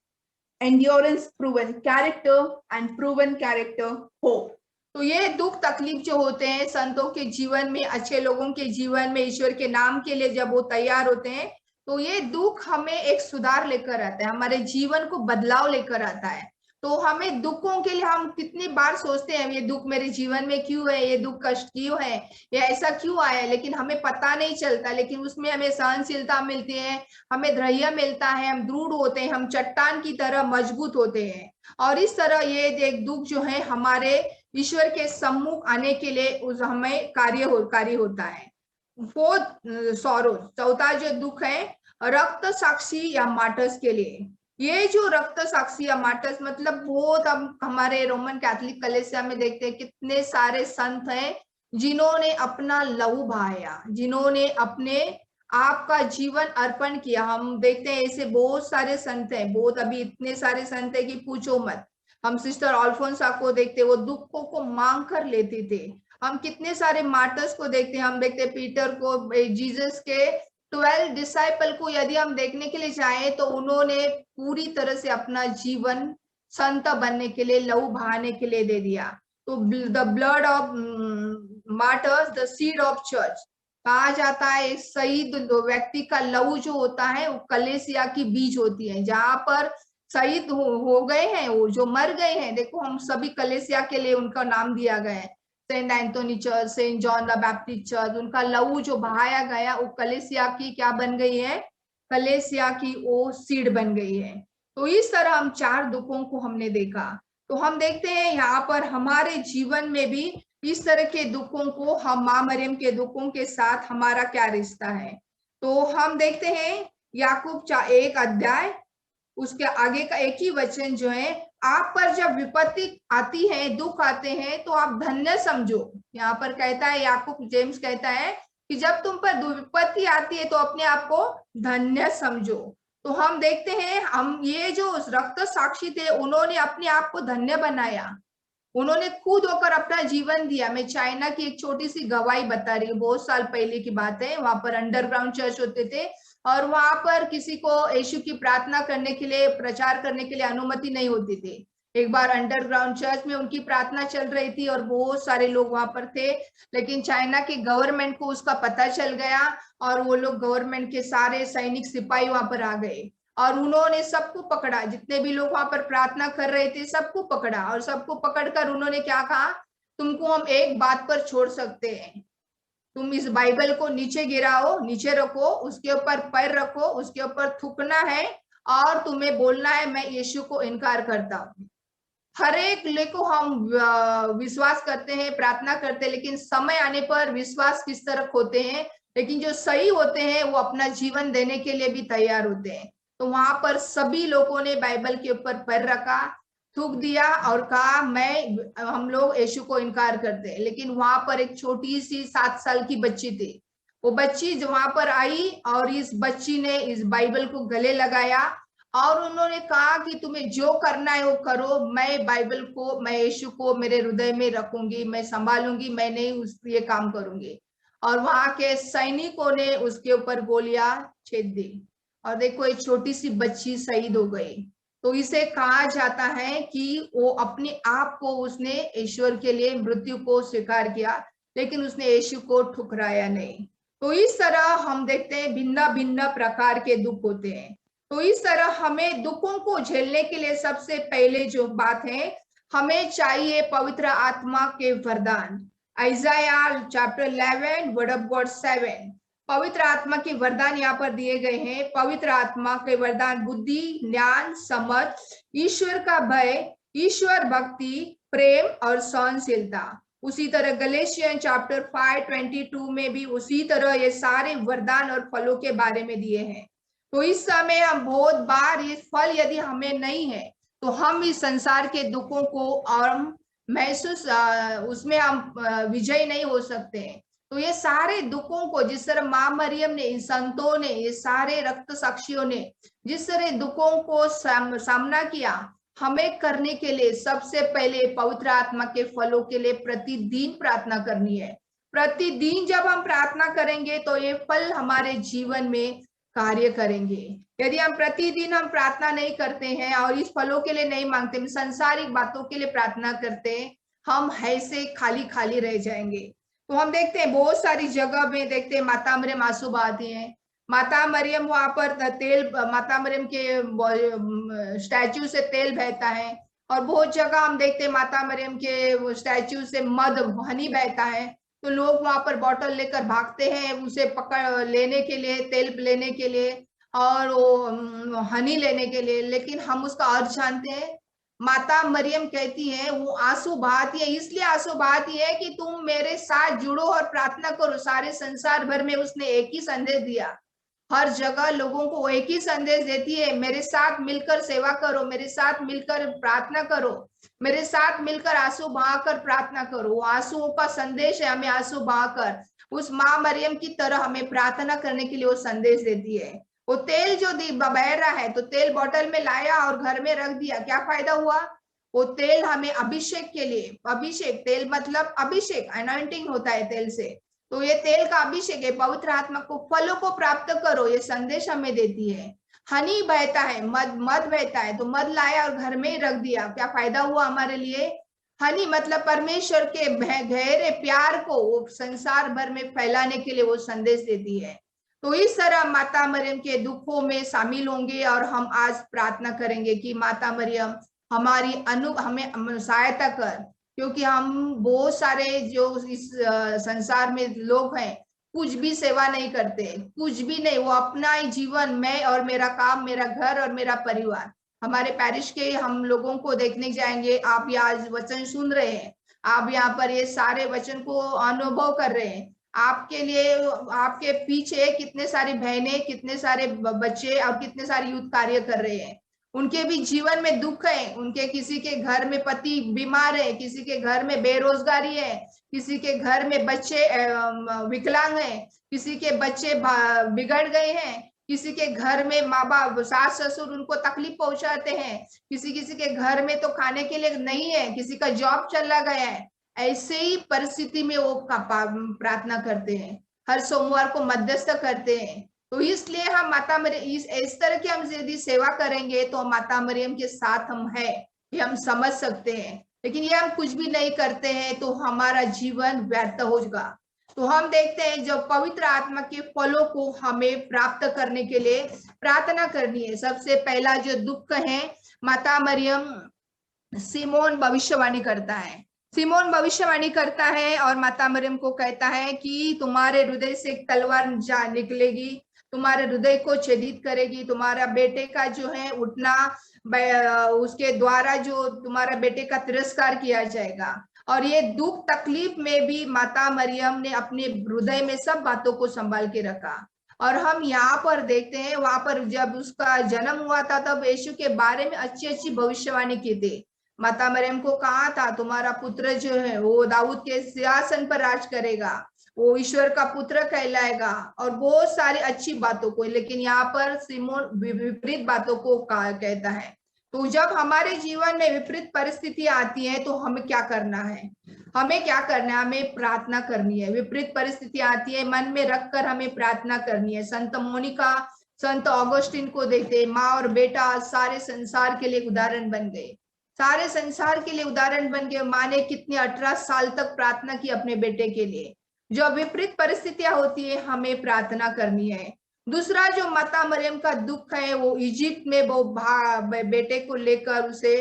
E: endurance proven character, and proven character hope.
D: तो ये दुख तकलीफ जो होते हैं संतों के जीवन में, अच्छे लोगों के जीवन में, ईश्वर के नाम के लिए जब वो तैयार होते हैं, तो ये दुख हमें एक सुधार लेकर आता है, हमारे जीवन को बदलाव लेकर आता है। तो हमें दुखों के लिए, हम कितनी बार सोचते हैं ये दुख मेरे जीवन में क्यों है, ये दुख कष्ट क्यों है, ये ऐसा क्यों आया, लेकिन हमें पता नहीं चलता। लेकिन उसमें हमें सहनशीलता मिलती है, हमें धैर्य मिलता है, हम दृढ़ होते हैं, हम चट्टान की तरह मजबूत होते हैं। और इस तरह ये एक दुख जो है हमारे ईश्वर के सम्मुख आने के लिए उस हमें कार्य होता है। फोर्थ सॉरो, चौथा जो दुख है रक्त साक्षी या मार्टर्स के लिए। ये जो रक्त साक्षी या मार्टर्स मतलब बहुत, हम हमारे रोमन कैथोलिक कलीसिया में देखते हैं कितने सारे संत हैं जिन्होंने अपना लहू बहाया, जिन्होंने अपने आपका जीवन अर्पण किया। हम देखते हैं ऐसे बहुत सारे संत हैं, बहुत, अभी इतने सारे संत हैं कि पूछो मत। हम सिस्टर अल्फोंसा को देखते, वो दुखों को मांग कर लेते थे। हम कितने सारे मार्टर्स को देखते हैं, हम देखते हैं पीटर को, जीसस के 12 डिसाइपल को यदि हम देखने के लिए जाएं तो उन्होंने पूरी तरह से अपना जीवन संत बनने के लिए, लहू बहाने के लिए दे दिया। तो the blood of martyrs the seed of church, कहा जाता है एक शहीद व्यक्ति का लहू जो होता है वो कलीसिया की बीज होती है। जहां पर शहीद हो गए हैं, वो जो मर गए हैं, देखो हम सभी कलीसिया के लिए उनका नाम दिया गया है, Saint Anthony church, Saint John the Baptist church, उनका लहू जो बहाया गया वो कलीसिया की क्या बन गई है, कलीसिया की वो सीड बन गई है। तो इस तरह हम 4 दुखों को हमने देखा। तो हम देखते हैं यहाँ पर हमारे जीवन में भी इस तरह के दुखों को, हम माँ मरियम के दुखों के साथ हमारा क्या रिश्ता है। तो हम देखते हैं याकूब 1 अध्याय उसके आगे का एक ही वचन जो है, आप पर जब विपत्ति आती है, दुख आते हैं तो आप धन्य समझो। यहाँ पर कहता है याकूब, जेम्स कहता है कि जब तुम पर विपत्ति आती है तो अपने आप को धन्य समझो। तो हम देखते हैं, हम ये जो रक्त साक्षी थे उन्होंने अपने आप को धन्य बनाया, उन्होंने खुद होकर अपना जीवन दिया। मैं चाइना की एक छोटी सी गवाही बता रही हूँ, बहुत साल पहले की बात है। वहां पर अंडरग्राउंड चर्च होते थे और वहां पर किसी को यीशु की प्रार्थना करने के लिए, प्रचार करने के लिए अनुमति नहीं होती थी। एक बार अंडरग्राउंड चर्च में उनकी प्रार्थना चल रही थी और बहुत सारे लोग वहां पर थे, लेकिन चाइना की गवर्नमेंट को उसका पता चल गया और वो लोग, गवर्नमेंट के सारे सैनिक सिपाही वहां पर आ गए और उन्होंने सबको पकड़ा, जितने भी लोग वहां पर प्रार्थना कर रहे थे सबको पकड़ा, और सबको पकड़कर उन्होंने क्या कहा, तुमको हम एक बात पर छोड़ सकते हैं, तुम इस बाइबल को नीचे गिराओ, नीचे रखो, उसके ऊपर पैर रखो, उसके ऊपर थूकना है और तुम्हें बोलना है मैं यीशु को इनकार करता हूँ। हर एक को हम विश्वास करते हैं, प्रार्थना करते हैं, लेकिन समय आने पर विश्वास किस तरह होते हैं, लेकिन जो सही होते हैं वो अपना जीवन देने के लिए भी तैयार होते हैं। तो वहां पर सभी लोगों ने बाइबल के ऊपर पैर रखा, थूक दिया और कहा हम लोग यीशु को इनकार करते हैं। लेकिन वहां पर एक छोटी सी 7 साल की बच्ची थी, वो बच्ची जो वहां पर आई और इस बच्ची ने इस बाइबल को गले लगाया और उन्होंने कहा कि तुम्हें जो करना है वो करो, मैं बाइबल को, मैं यीशु को मेरे हृदय में रखूंगी, मैं संभालूंगी, मैं नहीं ये काम करूंगी। और वहां के सैनिकों ने उसके ऊपर गोलियां छेद दी और देखो एक छोटी सी बच्ची शहीद हो गई। तो इसे कहा जाता है कि वो अपने आप को, उसने ईश्वर के लिए मृत्यु को स्वीकार किया, लेकिन उसने यीशु को ठुकराया नहीं। तो इस तरह हम देखते हैं भिन्न भिन्न प्रकार के दुख होते हैं। तो इस तरह हमें दुखों को झेलने के लिए सबसे पहले जो बात है, हमें चाहिए पवित्र आत्मा के वरदान। आइजाया चैप्टर 11 वर्ड ऑफ गॉड 7, पवित्र आत्मा के वरदान यहाँ पर दिए गए हैं। पवित्र आत्मा के वरदान बुद्धि, ज्ञान, समझ, ईश्वर का भय, ईश्वर भक्ति, प्रेम और सहनशीलता। उसी तरह गलेशियन चैप्टर 5:22 में भी उसी तरह ये सारे वरदान और फलों के बारे में दिए हैं। तो इस समय हम बहुत बार ये फल यदि हमें नहीं है तो हम इस संसार के दुखों को और महसूस, उसमें हम विजय नहीं हो सकते हैं। तो ये सारे दुखों को, जिस तरह माँ मरियम ने, इन संतों ने, ये सारे रक्त साक्षियों ने जिस तरह दुखों को सामना किया, हमें करने के लिए सबसे पहले पवित्र आत्मा के फलों के लिए प्रतिदिन प्रार्थना करनी है। प्रतिदिन जब हम प्रार्थना करेंगे तो ये फल हमारे जीवन में कार्य करेंगे। यदि हम प्रतिदिन हम प्रार्थना नहीं करते हैं और इस फलों के लिए नहीं मांगते, संसारिक बातों के लिए प्रार्थना करते हैं, हम ऐसे खाली खाली रह जाएंगे। तो हम देखते हैं बहुत सारी जगह में देखते हैं माता मरियम आंसू बहाती हैं। माता मरियम वहां पर तेल, माता मरियम के स्टैचू से तेल बहता है और बहुत जगह हम देखते हैं माता मरियम के स्टैचू से मध, हनी बहता है। तो लोग वहां पर बॉटल लेकर भागते हैं उसे पकड़ लेने के लिए, तेल लेने के लिए और वो हनी लेने के लिए, लेकिन हम उसका अर्थ जानते हैं। माता मरियम कहती है, वो आंसू बहाती है, इसलिए आंसू बहाती है कि तुम मेरे साथ जुड़ो और प्रार्थना करो। सारे संसार भर में उसने एक ही संदेश दिया, हर जगह लोगों को एक ही संदेश देती है, मेरे साथ मिलकर सेवा करो, मेरे साथ मिलकर प्रार्थना करो, मेरे साथ मिलकर आंसू बहाकर प्रार्थना करो। वो आंसुओं का संदेश है, हमें आंसू बहाकर उस माँ मरियम की तरह हमें प्रार्थना करने के लिए वो संदेश देती है। वो तेल जो बह रहा है, तो तेल बोतल में लाया और घर में रख दिया, क्या फायदा हुआ? वो तेल हमें अभिषेक के लिए, अभिषेक तेल मतलब अभिषेक, अनॉइंटिंग होता है तेल से, तो ये तेल का अभिषेक है, पवित्र आत्मा को फलों को प्राप्त करो, ये संदेश हमें देती है। हनी बहता है, मध बहता है, तो मध लाया और घर में ही रख दिया, क्या फायदा हुआ हमारे लिए? हनी मतलब परमेश्वर के गहरे प्यार को वो संसार भर में फैलाने के लिए वो संदेश देती है। तो इस तरह माता मरियम के दुखों में शामिल होंगे और हम आज प्रार्थना करेंगे कि माता मरियम हमारी हमें सहायता कर, क्योंकि हम बहुत सारे जो इस संसार में लोग हैं, कुछ भी सेवा नहीं करते, कुछ भी नहीं, वो अपना ही जीवन, मैं और मेरा काम, मेरा घर और मेरा परिवार। हमारे पैरिश के हम लोगों को देखने जाएंगे, आप आज वचन सुन रहे हैं, आप यहाँ पर ये सारे वचन को अनुभव कर रहे हैं, आपके लिए, आपके पीछे कितने सारी बहनें, कितने सारे बच्चे और कितने सारे यूथ कार्य कर रहे हैं। उनके भी जीवन में दुख है, उनके किसी के घर में पति बीमार है, किसी के घर में बेरोजगारी है, किसी के घर में बच्चे विकलांग हैं, किसी के बच्चे बिगड़ गए हैं, किसी के घर में माँ बाप सास ससुर उनको तकलीफ पहुंचाते हैं, किसी किसी के घर में तो खाने के लिए नहीं है, किसी का जॉब चला गया है। ऐसे ही परिस्थिति में वो प्रार्थना करते हैं, हर सोमवार को मध्यस्थ करते हैं। तो इसलिए हम माता मरियम, इस तरह की हम यदि सेवा करेंगे तो माता मरियम के साथ हम है, ये हम समझ सकते हैं। लेकिन ये हम कुछ भी नहीं करते हैं तो हमारा जीवन व्यर्थ होगा। तो हम देखते हैं जब पवित्र आत्मा के फलों को हमें प्राप्त करने के लिए प्रार्थना करनी है। सबसे पहला जो दुख है, माता मरियम, सिमोन भविष्यवाणी करता है, सिमोन भविष्यवाणी करता है और माता मरियम को कहता है कि तुम्हारे हृदय से एक तलवार जा निकलेगी, तुम्हारे हृदय को छेदित करेगी, तुम्हारा बेटे का जो है उठना, उसके द्वारा जो तुम्हारा बेटे का तिरस्कार किया जाएगा। और ये दुख तकलीफ में भी माता मरियम ने अपने हृदय में सब बातों को संभाल के रखा। और हम यहाँ पर देखते हैं, वहां पर जब उसका जन्म हुआ था तब यीशु के बारे में अच्छी अच्छी भविष्यवाणी की थी। माता मरियम को कहा था तुम्हारा पुत्र जो है वो दाऊद के सिंहासन पर राज करेगा, वो ईश्वर का पुत्र कहलाएगा, और बहुत सारी अच्छी बातों को। लेकिन यहाँ पर सिमोन विपरीत बातों को कहता है। तो जब हमारे जीवन में विपरीत परिस्थितियां आती हैं तो हमें क्या करना है? हमें क्या करना है? हमें प्रार्थना करनी है। विपरीत परिस्थितियां आती है, मन में रखकर हमें प्रार्थना करनी है। संत मोनिका, संत ऑगस्टिन को देखते, माँ और बेटा सारे संसार के लिए उदाहरण बन गए, सारे संसार के लिए उदाहरण बन गए। माँ ने कितने 18 साल तक प्रार्थना की अपने बेटे के लिए। जो विपरीत परिस्थितियां होती है हमें प्रार्थना करनी है। दूसरा जो माता मरियम का दुख है, वो इजिप्ट में वो बेटे को लेकर उसे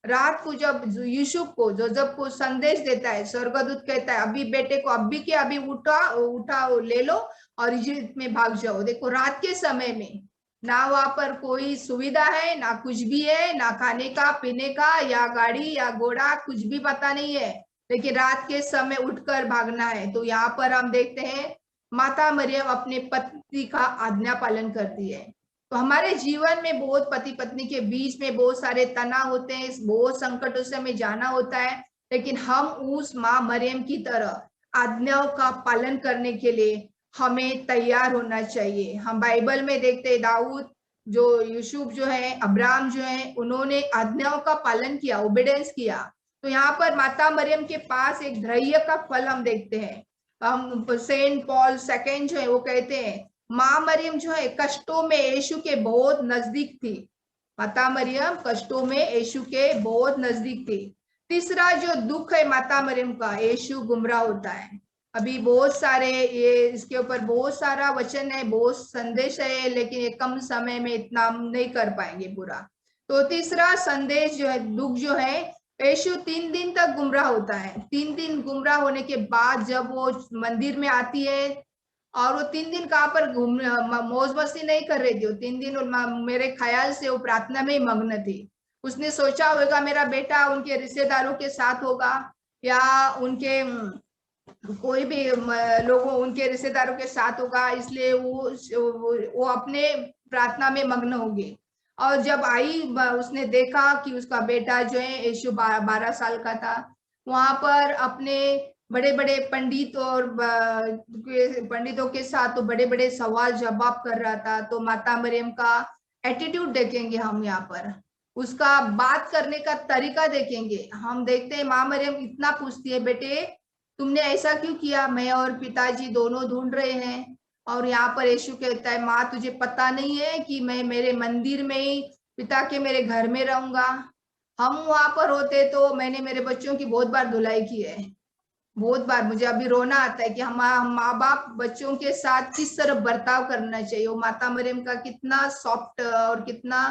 D: रात को जब यूसुफ को जोसेफ को संदेश देता है, स्वर्गदूत कहता है अभी बेटे को अभी के अभी उठा ले लो और इजिप्ट में भाग जाओ। देखो रात के समय में ना वहां पर कोई सुविधा है, ना कुछ भी है, ना खाने का पीने का या गाड़ी या घोड़ा, कुछ भी पता नहीं है, लेकिन रात के समय उठकर भागना है। तो यहाँ पर हम देखते हैं माता मरियम अपने पति का आज्ञा पालन करती है। तो हमारे जीवन में बहुत पति पत्नी के बीच में बहुत सारे तनाव होते हैं, बहुत संकटों से हमें जाना होता है, लेकिन हम उस माँ मरियम की तरह आज्ञाओं का पालन करने के लिए हमें तैयार होना चाहिए। हम बाइबल में देखते हैं दाऊद, जो यूसुफ जो है, अब्राहम जो है, उन्होंने आज्ञाओं का पालन किया, ओबीडियंस किया। तो यहाँ पर माता मरियम के पास एक धैर्य का फल हम देखते हैं। हम सेंट पॉल सेकंड जो है वो कहते हैं माँ मरियम जो है कष्टों में यीशु के बहुत नजदीक थी। माता मरियम कष्टों में यीशु के बहुत नजदीक थी। तीसरा जो दुख है माता मरियम का, यीशु गुमराह होता है। अभी बहुत सारे ये इसके ऊपर बहुत सारा वचन है, बहुत संदेश है, लेकिन ये कम समय में इतना हम नहीं कर पाएंगे पूरा। तो तीसरा संदेश जो है, दुख जो है, यीशु 3 दिन तक गुमराह होता है। 3 दिन गुमराह होने के बाद जब वो मंदिर में आती है, और वो 3 दिन कहाँ पर मौज मस्ती नहीं कर रही थी, वो 3 दिन मेरे ख्याल से वो प्रार्थना में ही मग्न थी। उसने सोचा होगा मेरा बेटा उनके रिश्तेदारों के साथ होगा या उनके कोई भी लोगों उनके रिश्तेदारों के साथ होगा, इसलिए वो अपने प्रार्थना में मग्न हो गए। और जब आई उसने देखा कि उसका बेटा जो है यीशु 12 साल का था, वहां पर अपने बड़े बड़े पंडित और पंडितों के साथ तो बड़े बड़े सवाल जवाब कर रहा था। तो माता मरियम का एटीट्यूड देखेंगे हम यहाँ पर, उसका बात करने का तरीका देखेंगे। हम देखते हैं माँ मरियम इतना पूछती है, बेटे तुमने ऐसा क्यों किया, मैं और पिताजी दोनों ढूंढ रहे हैं। और यहाँ पर यीशु कहता है, माँ तुझे पता नहीं है कि मैं मेरे मंदिर में ही पिता के मेरे घर में रहूंगा। हम वहां पर होते तो मैंने मेरे बच्चों की बहुत बार धुलाई की है। बहुत बार मुझे अभी रोना आता है कि हम माँ बाप बच्चों के साथ किस तरह बर्ताव करना चाहिए। वो माता मरियम का कितना सॉफ्ट और कितना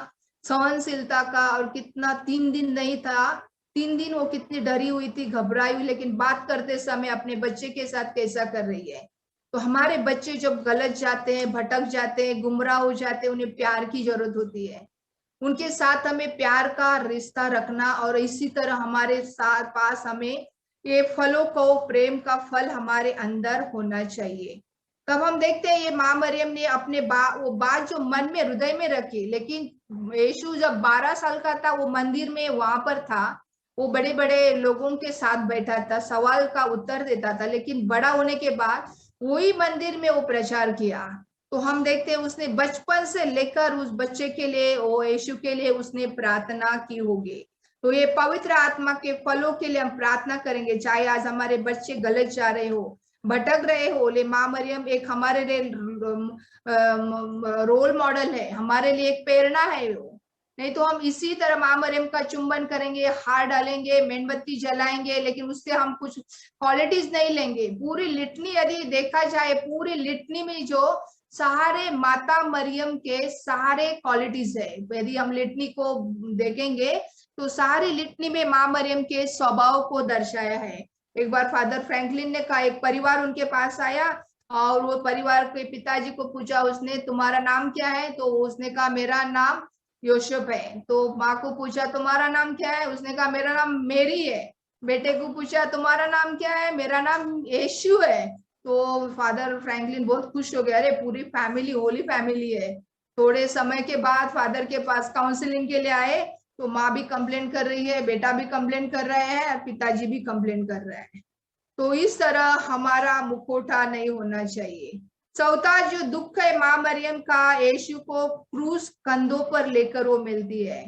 D: सहनशीलता का, और कितना 3 दिन नहीं था, 3 दिन वो कितनी डरी हुई थी, घबराई हुई, लेकिन बात करते समय अपने बच्चे के साथ कैसा कर रही है। तो हमारे बच्चे जब गलत जाते हैं, भटक जाते हैं, गुमराह हो जाते हैं, उन्हें प्यार की जरूरत होती है। उनके साथ हमें प्यार का रिश्ता रखना, और इसी तरह हमारे साथ पास हमें ये फलों को, प्रेम का फल हमारे अंदर होना चाहिए। तब हम देखते हैं ये माँ मरियम ने अपने वो बात जो मन में, हृदय में रखी। लेकिन यीशु जब 12 साल का था, वो मंदिर में वहां पर था, वो बड़े बड़े लोगों के साथ बैठा था, सवाल का उत्तर देता था। लेकिन बड़ा होने के बाद वही मंदिर में वो प्रचार किया। तो हम देखते हैं उसने बचपन से लेकर उस बच्चे के लिए, वो यीशु के लिए उसने प्रार्थना की होगी। तो ये पवित्र आत्मा के फलों के लिए हम प्रार्थना करेंगे। चाहे आज हमारे बच्चे गलत जा रहे हो, भटक रहे हो, ले माँ मरियम एक हमारे लिए रोल मॉडल है, हमारे लिए एक प्रेरणा है वो। नहीं तो हम इसी तरह माँ मरियम का चुंबन करेंगे, हार डालेंगे, मेणबत्ती जलाएंगे, लेकिन उससे हम कुछ क्वालिटीज नहीं लेंगे। पूरी लिटनी यदि देखा जाए, पूरी लिटनी में जो सारे माता मरियम के सारे क्वालिटीज है, यदि हम लिटनी को देखेंगे तो सारी लिटनी में माँ मरियम के स्वभाव को दर्शाया है। एक बार फादर फ्रैंकलिन ने कहा, एक परिवार उनके पास आया और वो परिवार के पिताजी को पूछा उसने, तुम्हारा नाम क्या है? तो उसने कहा मेरा नाम योसेफ है। तो माँ को पूछा तुम्हारा नाम क्या है? उसने कहा मेरा नाम मेरी है। बेटे को पूछा तुम्हारा नाम क्या है? मेरा नाम यीशु है। तो फादर फ्रैंकलिन बहुत खुश हो गए, अरे पूरी फैमिली, होली फैमिली है। थोड़े समय के बाद फादर के पास काउंसलिंग के लिए आए, तो माँ भी कंप्लेन कर रही है, बेटा भी कंप्लेन कर रहे हैं, और पिताजी भी कंप्लेन कर रहे हैं। तो इस तरह हमारा मुखौटा नहीं होना चाहिए। चौथा जो दुख है माँ मरियम का, यीशु को क्रूस कंधों पर लेकर वो मिलती है।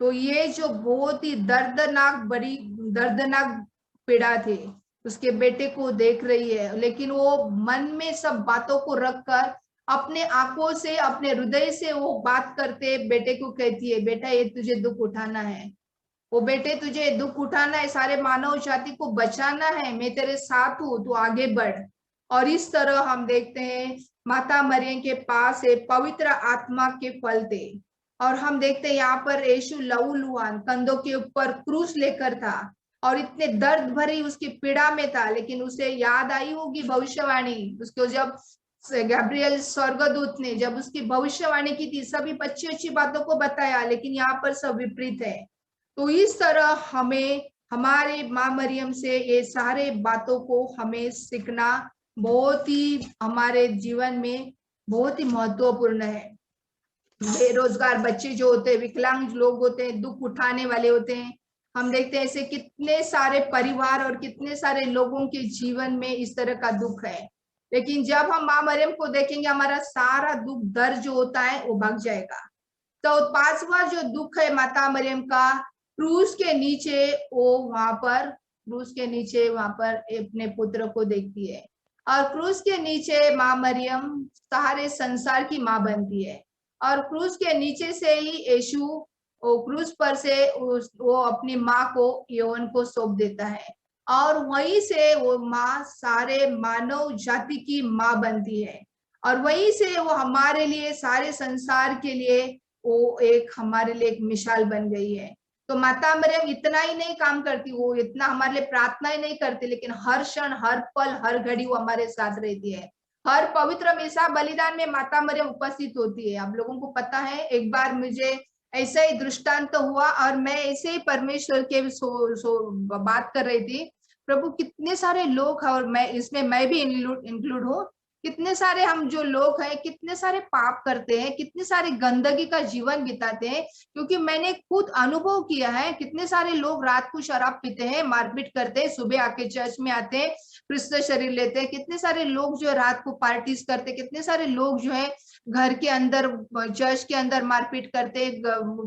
D: तो ये जो बहुत ही दर्दनाक, बड़ी दर्दनाक पीड़ा थी, उसके बेटे को देख रही है, लेकिन वो मन में सब बातों को रखकर अपने आंखों से, अपने हृदय से वो बात करते बेटे को कहती है, बेटा ये तुझे दुख उठाना है, वो बेटे तुझे दुख उठाना है, सारे मानव जाति को बचाना है, मैं तेरे साथ हूँ, तू आगे बढ़। और इस तरह हम देखते हैं माता मरियम के पास एक पवित्र आत्मा के फल थे। और हम देखते हैं यहाँ पर यीशु लहूलुहान कंधों के ऊपर क्रूस लेकर था, और इतने दर्द भरी उसकी पीड़ा में था, लेकिन उसे याद आई होगी भविष्यवाणी, उसको जब गैब्रियल स्वर्गदूत ने जब उसकी भविष्यवाणी की थी, सभी अच्छी अच्छी बातों को बताया, लेकिन यहाँ पर सब विपरीत है। तो इस तरह हमें हमारे माँ मरियम से ये सारे बातों को हमें सीखना बहुत ही हमारे जीवन में बहुत ही महत्वपूर्ण है। बेरोजगार बच्चे जो होते हैं, विकलांग लोग होते हैं, दुख उठाने वाले होते हैं, हम देखते हैं ऐसे कितने सारे परिवार और कितने सारे लोगों के जीवन में इस तरह का दुख है। लेकिन जब हम माँ मरियम को देखेंगे, हमारा सारा दुख दर्द जो होता है वो भाग जाएगा। तो 5वां जो दुख है माता मरियम का, क्रूस के नीचे वो वहां पर, क्रूस के नीचे वहां पर अपने पुत्र को देखती है, और क्रूस के नीचे माँ मरियम सारे संसार की माँ बनती है। और क्रूस के नीचे से ही यीशु वो क्रूस पर से वो अपनी माँ को, यौवन को सौंप देता है, और वहीं से वो माँ सारे मानव जाति की माँ बनती है, और वहीं से वो हमारे लिए, सारे संसार के लिए वो एक हमारे लिए एक मिसाल बन गई है। तो माता मरियम इतना ही नहीं काम करती, वो इतना हमारे लिए प्रार्थना ही नहीं करती, लेकिन हर क्षण, हर पल, हर घड़ी वो हमारे साथ रहती है। हर पवित्र मिसा बलिदान में माता मरियम उपस्थित होती है। आप लोगों को पता है, एक बार मुझे ऐसा ही दृष्टांत हुआ। और मैं ऐसे ही परमेश्वर के बात कर रही थी, प्रभु कितने सारे लोग हैं, और मैं इसमें मैं भी इंक्लूड हूँ, कितने सारे हम जो लोग हैं कितने सारे पाप करते हैं, कितने सारे गंदगी का जीवन बिताते हैं। क्योंकि मैंने खुद अनुभव किया है, कितने सारे लोग रात को शराब पीते हैं, मारपीट करते हैं, सुबह आके चर्च में आते हैं, क्रिस्त शरीर लेते हैं। कितने सारे लोग जो है रात को पार्टीज करते हैं, कितने सारे लोग जो है घर के अंदर चर्च के अंदर मारपीट करते हैं,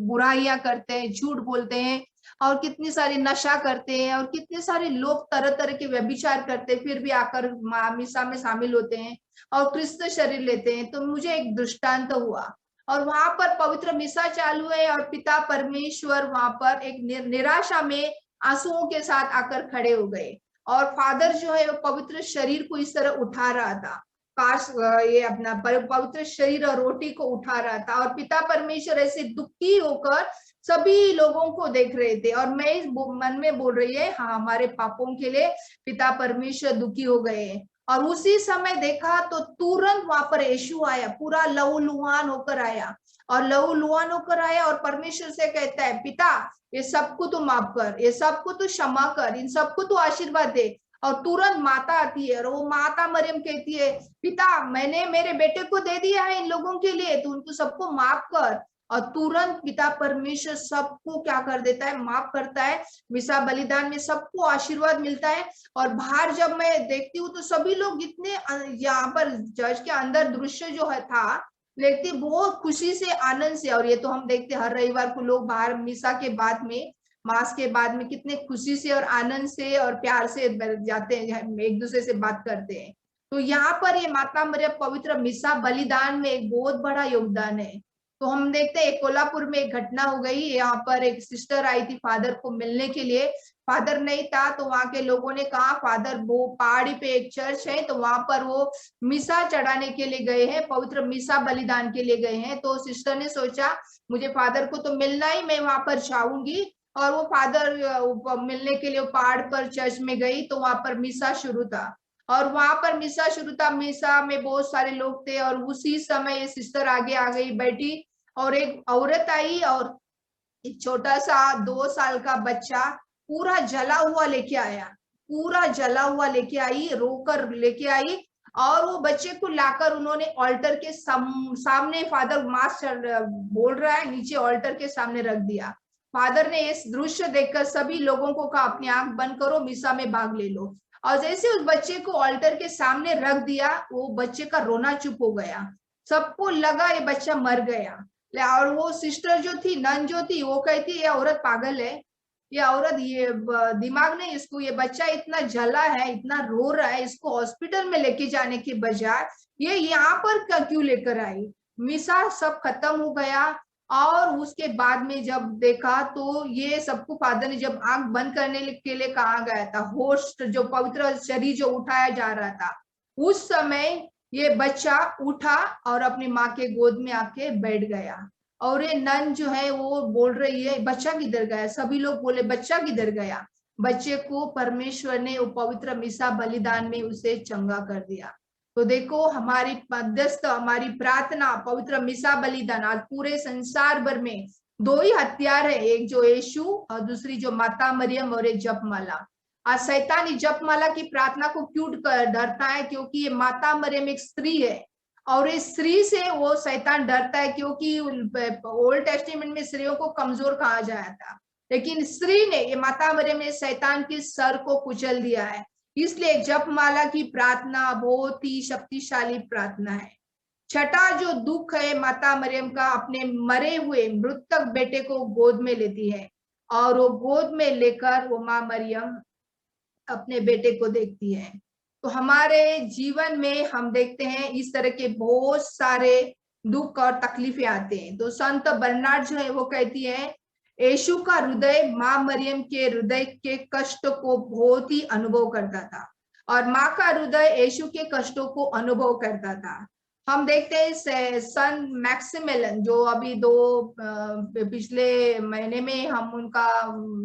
D: बुराइयां करते हैं, झूठ बोलते हैं, और कितनी सारी नशा करते हैं, और कितने सारे लोग तरह तरह के व्यभिचार करते हैं, फिर भी आकर मिसा में शामिल होते हैं और क्रिस्त शरीर लेते हैं। तो मुझे एक दृष्टांत हुआ, और वहां पर पवित्र मिसा चालू है, और पिता परमेश्वर वहां पर एक निराशा में आंसुओं के साथ आकर खड़े हो गए, और फादर जो है वो पवित्र शरीर को इस तरह उठा रहा था, काश ये अपना पवित्र शरीर और रोटी को उठा रहा था, और पिता परमेश्वर ऐसे दुखी होकर सभी लोगों को देख रहे थे। और मैं इस मन में बोल रही है, हाँ हमारे पापों के लिए पिता परमेश्वर दुखी हो गए। और उसी समय देखा तो तुरंत वहां पर यीशु आया, पूरा लहूलुहान होकर आया, और लहूलुहान होकर आया, और परमेश्वर से कहता है, पिता ये सबको तो माफ कर, ये सबको तो क्षमा कर, इन सबको तो आशीर्वाद दे। और तुरंत माता आती है, और वो माता मरियम कहती है, पिता मैंने मेरे बेटे को दे दिया है इन लोगों के लिए, तो उनको सबको माफ कर। और तुरंत पिता परमेश्वर सबको क्या कर देता है, माफ करता है। मिसा बलिदान में सबको आशीर्वाद मिलता है। और बाहर जब मैं देखती हूँ तो सभी लोग इतने, यहाँ पर चर्च के अंदर दृश्य जो है था, देखती बहुत खुशी से, आनंद से। और ये तो हम देखते हर रविवार को लोग बाहर मिसा के बाद में, मास के बाद में कितने खुशी से और आनंद से और प्यार से जाते हैं, एक दूसरे से बात करते हैं। तो यहाँ पर ये माता मरियम पवित्र मिसा बलिदान में एक बहुत बड़ा योगदान है। तो हम देखते हैं कोल्हापुर में एक घटना हो गई, यहाँ पर एक सिस्टर आई थी फादर को मिलने के लिए, फादर नहीं था, तो वहां के लोगों ने कहा फादर वो पहाड़ी पे एक चर्च है, तो वहां पर वो मिसा चढ़ाने के लिए गए हैं, पवित्र मिसा बलिदान के लिए गए हैं। तो सिस्टर ने सोचा मुझे फादर को तो मिलना ही, मैं वहां पर जाऊंगी। और वो फादर मिलने के लिए पहाड़ पर चर्च में गई, तो वहां पर मिसा शुरू था, और वहां पर मिसा शुरू था, मिसा में बहुत सारे लोग थे। और उसी समय ये सिस्टर आगे आ गई बैठी, और एक औरत आई, और एक छोटा सा 2 साल का बच्चा पूरा जला हुआ लेके आया, पूरा जला हुआ लेके आई, रोकर लेके आई। और वो बच्चे को लाकर उन्होंने ऑल्टर के सामने, फादर मास बोल रहा है, नीचे ऑल्टर के सामने रख दिया। फादर ने इस दृश्य देखकर सभी लोगों को कहा अपनी आंख बंद करो, मिसा में भाग ले लो। और जैसे उस बच्चे को ऑल्टर के सामने रख दिया, वो बच्चे का रोना चुप हो गया, सबको लगा ये बच्चा मर गया। और वो सिस्टर जो थी, नन जो थी, वो कहती ये औरत पागल है, ये औरत ये दिमाग नहीं इसको, ये बच्चा इतना जला है, इतना रो रहा है, इसको हॉस्पिटल में लेके जाने के बजाय ये यहाँ पर क्यों लेकर आई। मिसा सब खत्म हो गया। और उसके बाद में जब देखा तो ये सबको फादर ने जब आंख बंद करने के लिए कहा गया था, होस्ट जो पवित्र शरीर जो उठाया जा रहा था, उस समय ये बच्चा उठा और अपनी माँ के गोद में आके बैठ गया। और ये नन जो है वो बोल रही है बच्चा किधर गया, सभी लोग बोले बच्चा किधर गया। बच्चे को परमेश्वर ने वो पवित्र मिसा बलिदान में उसे चंगा कर दिया। तो देखो हमारी मध्यस्थ, हमारी प्रार्थना, पवित्र मिसा बलिदान, आज पूरे संसार भर में 2 ही हथियार है, एक जो यीशु और दूसरी जो माता मरियम और एक जपमाला। आज शैतान इस जपमाला की प्रार्थना को क्यों डरता है, क्योंकि ये माता मरियम एक स्त्री है, और इस स्त्री से वो शैतान डरता है, क्योंकि ओल्ड टेस्टामेंट में स्त्रियों को कमजोर कहा जाता था, लेकिन स्त्री ने, ये माता मरियम ने शैतान के सर को कुचल दिया है। इसलिए जपमाला की प्रार्थना बहुत ही शक्तिशाली प्रार्थना है। छठा जो दुख है माता मरियम का, अपने मरे हुए मृतक बेटे को गोद में लेती है, और वो गोद में लेकर वो माँ मरियम अपने बेटे को देखती है। तो हमारे जीवन में हम देखते हैं इस तरह के बहुत सारे दुख और तकलीफें आते हैं। तो संत बर्नार्ड जो है वो कहती है, यीशु का हृदय माँ मरियम के हृदय के कष्ट को बहुत ही अनुभव करता था, और माँ का हृदय यीशु के कष्टों को अनुभव करता था। हम देखते हैं सन मैक्सिमिलियन जो अभी पिछले महीने में हम उनका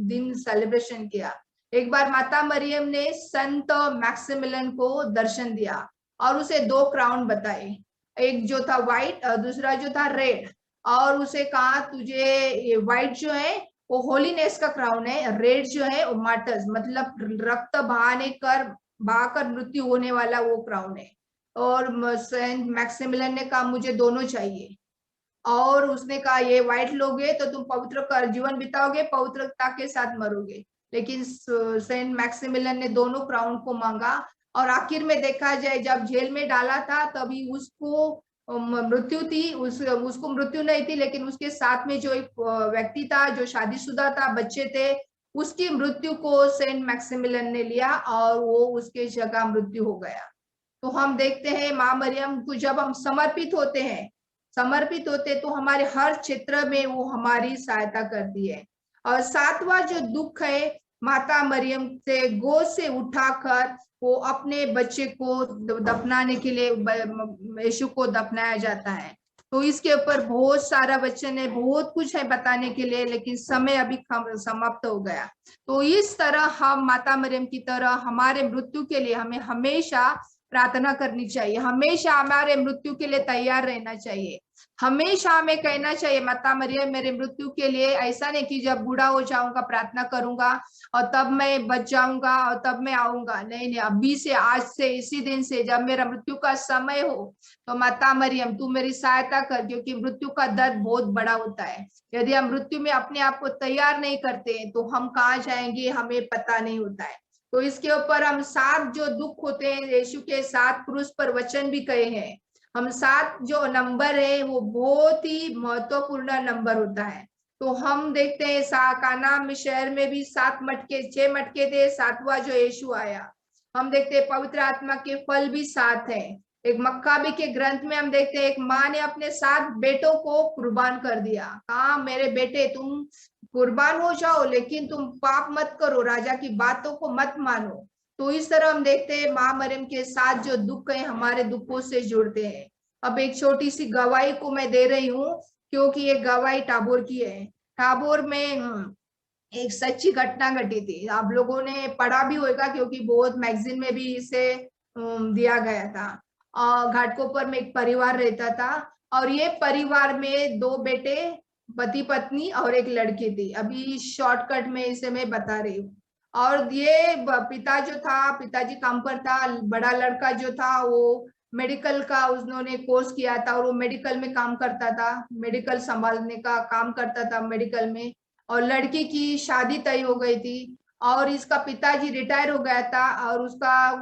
D: दिन सेलिब्रेशन किया। एक बार माता मरियम ने संत मैक्सिमिलियन को दर्शन दिया और उसे 2 क्राउन बताए, एक जो था व्हाइट और दूसरा जो था रेड। और उसे कहा तुझे ये व्हाइट जो है वो होलीनेस का क्राउन है, रेड जो है वो मार्टर्स मतलब रक्त बहाकर मृत्यु होने वाला वो क्राउन है। और सेंट मैक्सिमिलियन ने कहा मुझे दोनों चाहिए, और उसने कहा ये व्हाइट लोगे तो तुम पवित्र कर जीवन बिताओगे, पवित्रता के साथ मरोगे। लेकिन सेंट मैक्सिमिलियन ने दोनं क्राउन को मांगा, और आखिर में देखा जाए जब जेल में डाला था तभी उसको मृत्यु थी, उसको मृत्यु नहीं थी, लेकिन उसके साथ में जो एक व्यक्ति था जो शादीशुदा था, बच्चे थे, उसकी मृत्यु को सेंट मैक्सिमिलियन ने लिया और वो उसके जगह मृत्यु हो गया। तो हम देखते हैं माँ मरियम को जब हम समर्पित होते तो हमारे हर क्षेत्र में वो हमारी सहायता करती है। और सातवां जो दुख है, माता मरियम से गोद से उठाकर वो अपने बच्चे को दफनाने के लिए यीशु को दफनाया जाता है। तो इसके ऊपर बहुत सारा वचन है, बहुत कुछ है बताने के लिए, लेकिन समय अभी समाप्त हो गया। तो इस तरह हम माता मरियम की तरह हमारे मृत्यु के लिए हमें हमेशा प्रार्थना करनी चाहिए, हमेशा हमारे मृत्यु के लिए तैयार रहना चाहिए। हमेशा हमें कहना चाहिए माता मरियम मेरे मृत्यु के लिए, ऐसा नहीं कि जब बूढ़ा हो जाऊंगा प्रार्थना करूंगा और तब मैं बच जाऊंगा और तब मैं आऊंगा। नहीं नहीं, अभी से, आज से, इसी दिन से जब मेरा मृत्यु का समय हो तो माता मरियम तू मेरी सहायता कर, क्योंकि मृत्यु का दर्द बहुत बड़ा होता है। यदि हम मृत्यु में अपने आप को तैयार नहीं करते तो हम कहाँ जाएंगे हमें पता नहीं होता है। तो इसके ऊपर हम 7 जो दुख होते हैं, यीशु के 7 क्रूस पर वचन भी कहे हैं। हम 7 जो नंबर है वो बहुत ही महत्वपूर्ण नंबर होता है। तो हम देखते हैं काना शहर में भी 6 मटके थे, 7वां जो यीशु आया। हम देखते हैं पवित्र आत्मा के फल भी 7 है। एक मक्काबी के ग्रंथ में हम देखते हैं एक माँ ने अपने 7 बेटों को कुर्बान कर दिया, कहा मेरे बेटे तुम कुर्बान हो जाओ, लेकिन तुम पाप मत करो, राजा की बातों को मत मानो। तो इस तरह हम देखते हैं माँ मरियम के साथ जो दुख है हमारे दुखों से जुड़ते हैं। अब एक छोटी सी गवाही को मैं दे रही हूँ, क्योंकि ये गवाही टाबोर की है। टाबोर में एक सच्ची घटना घटी थी, आप लोगों ने पढ़ा भी होगा क्योंकि बहुत मैगजीन में भी इसे दिया गया था। घाटकोपर में एक परिवार रहता था, और ये परिवार में 2 बेटे, पति पत्नी और एक लड़की थी। अभी शॉर्टकट में इसे मैं बता रही हूँ। और ये पिताजी काम पर था, बड़ा लड़का जो था वो मेडिकल का उन्होंने कोर्स किया था और वो मेडिकल में काम करता था, मेडिकल संभालने का काम करता था मेडिकल में। और लड़की की शादी तय हो गई थी, और इसका पिताजी रिटायर हो गया था, और उसका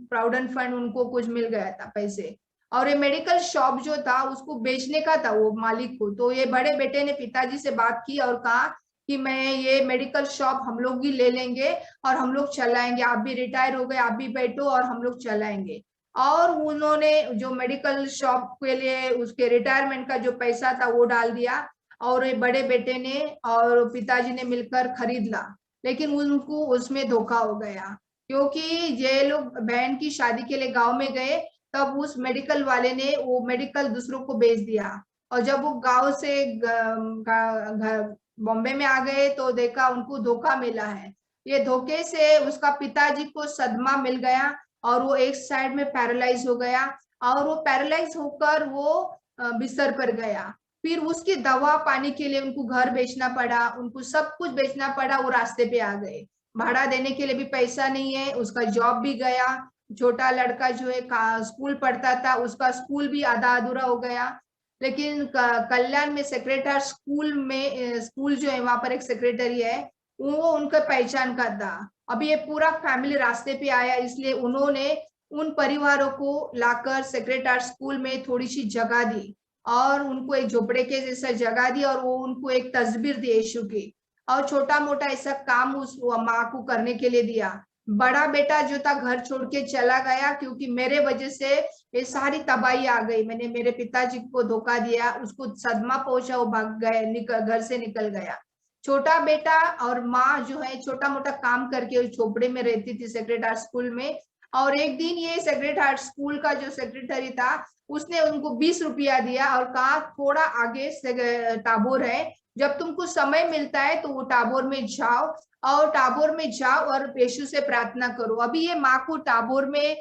D: प्रोविडेंट फंड उनको कुछ मिल गया था पैसे। और ये मेडिकल शॉप जो था उसको बेचने का था वो मालिक को। तो ये बड़े बेटे ने पिताजी से बात की और कहा कि मैं ये मेडिकल शॉप हम लोग भी ले लेंगे और हम लोग चलाएंगे, आप भी रिटायर हो गए, आप भी बैठो और हम लोग चलाएंगे। और उन्होंने जो मेडिकल शॉप के लिए उसके रिटायरमेंट का जो पैसा था वो डाल दिया, और ये बड़े बेटे ने और पिताजी ने मिलकर खरीद ला। लेकिन उनको उसमें धोखा हो गया, क्योंकि ये लोग बहन की शादी के लिए गांव में गए, तब उस मेडिकल वाले ने वो मेडिकल दूसरों को बेच दिया। और जब वो गांव से बॉम्बे में आ गए तो देखा उनको धोखा मिला है। ये धोखे से उसका पिताजी को सदमा मिल गया, और वो एक साइड में पैरालाइज हो गया, और वो पैरालाइज होकर वो बिस्तर पर गया। फिर उसकी दवा पानी के लिए उनको घर बेचना पड़ा, उनको सब कुछ बेचना पड़ा, वो रास्ते पे आ गए। भाड़ा देने के लिए भी पैसा नहीं है, उसका जॉब भी गया। छोटा लड़का जो है स्कूल पढ़ता था, उसका स्कूल भी आधा अधूरा हो गया। लेकिन कल्याण में स्कूल जो है वहां पर एक सेक्रेटरी है, वो उनका पहचान का था। अभी ये पूरा फैमिली रास्ते पे आया, इसलिए उन्होंने उन परिवारों को लाकर सेक्रेटरी स्कूल में थोड़ी सी जगह दी, और उनको एक झोपड़े के जैसा जगह दी, और वो उनको एक तस्वीर दी यीशु की, और छोटा मोटा ऐसा काम उस माँ को करने के लिए दिया। बड़ा बेटा जो था घर छोड़ के चला गया, क्योंकि मेरे वजह से ये सारी तबाही आ गई, मैंने मेरे पिताजी को धोखा दिया, उसको सदमा पहुंचा, वो भाग गए, घर से निकल गया। छोटा बेटा और माँ जो है छोटा मोटा काम करके उस झोपड़े में रहती थी सेक्रेटरी स्कूल में। और एक दिन ये सेक्रेटरी स्कूल का जो सेक्रेटरी था उसने उनको 20 रुपया दिया और कहा थोड़ा आगे टाबोर है, जब तुमको समय मिलता है तो वो टाबोर में जाओ, और यीशु से प्रार्थना करो। अभी ये माँ को टाबोर में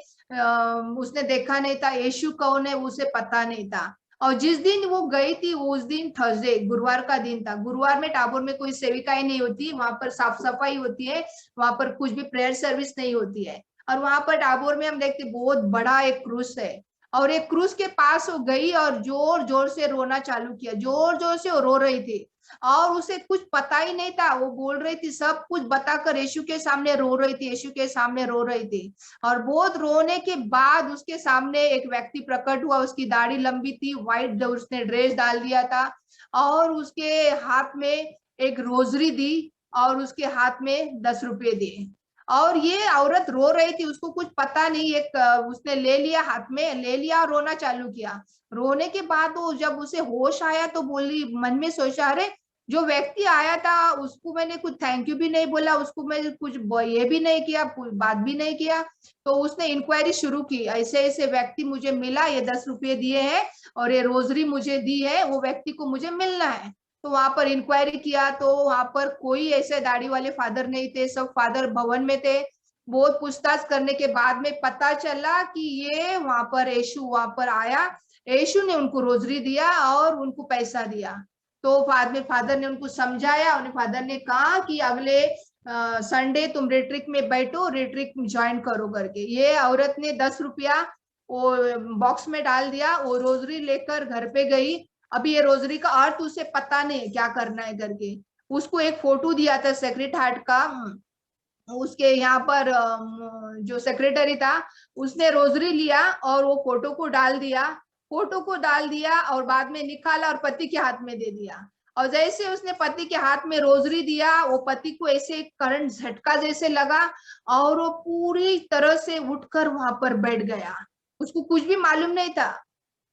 D: उसने देखा नहीं था, यीशु कौन है उसे पता नहीं था। और जिस दिन वो गई थी उस दिन थर्सडे, गुरुवार का दिन था। गुरुवार में टागोर में कोई सेविकाएं नहीं होती, वहां पर साफ सफाई होती है, वहां पर कुछ भी प्रेयर सर्विस नहीं होती है। और वहां पर टागोर में हम देखते बहुत बड़ा एक क्रूस है, और एक क्रूस के पास वो गई और जोर जोर से रोना चालू किया, जोर जोर से वो रो रही थी, और उसे कुछ पता ही नहीं था। वो बोल रही थी, सब कुछ बताकर यीशु के सामने रो रही थी, यीशु के सामने रो रही थी। और बहुत रोने के बाद उसके सामने एक व्यक्ति प्रकट हुआ, उसकी दाढ़ी लंबी थी, व्हाइट उसने ड्रेस डाल दिया था, और उसके हाथ में एक रोजरी दी, और उसके हाथ में 10 रुपए दिए। और ये औरत रो रही थी, उसको कुछ पता नहीं, एक उसने ले लिया, हाथ में ले लिया और रोना चालू किया। रोने के बाद वो जब उसे होश आया तो बोली, मन में सोचा, अरे जो व्यक्ति आया था उसको मैंने कुछ थैंक यू भी नहीं बोला, उसको मैं कुछ ये भी नहीं किया, बात भी नहीं किया। तो उसने इंक्वायरी शुरू की, ऐसे ऐसे व्यक्ति मुझे मिला, ये 10 रुपये दिए हैं और ये रोजरी मुझे दी है, वो व्यक्ति को मुझे मिलना है। तो वहां पर इंक्वायरी किया तो वहां पर कोई ऐसे दाढ़ी वाले फादर नहीं थे, सब फादर भवन में थे। बहुत पूछताछ करने के बाद में पता चला कि ये वहां पर यीशु वहां पर आया, यीशु ने उनको रोजरी दिया और उनको पैसा दिया। तो बाद में फादर ने उनको समझाया, उन्हें फादर ने कहा कि अगले संडे तुम रेट्रिक में बैठो, रेट्रिक ज्वाइन करो करके। ये औरत ने 10 रुपया वो बॉक्स में डाल दिया, वो रोजरी लेकर घर पे गई। अभी ये रोजरी का अर्थ उसे पता नहीं क्या करना है करके। उसको एक फोटो दिया था सेक्रेट हार्ट का, उसके यहाँ पर जो सेक्रेटरी था उसने रोजरी लिया और वो फोटो को डाल दिया, फोटो को डाल दिया और बाद में निकाला और पति के हाथ में दे दिया। और जैसे उसने पति के हाथ में रोजरी दिया, वो पति को ऐसे करंट झटका जैसे लगा और वो पूरी तरह से उठकर वहां पर बैठ गया। उसको कुछ भी मालूम नहीं था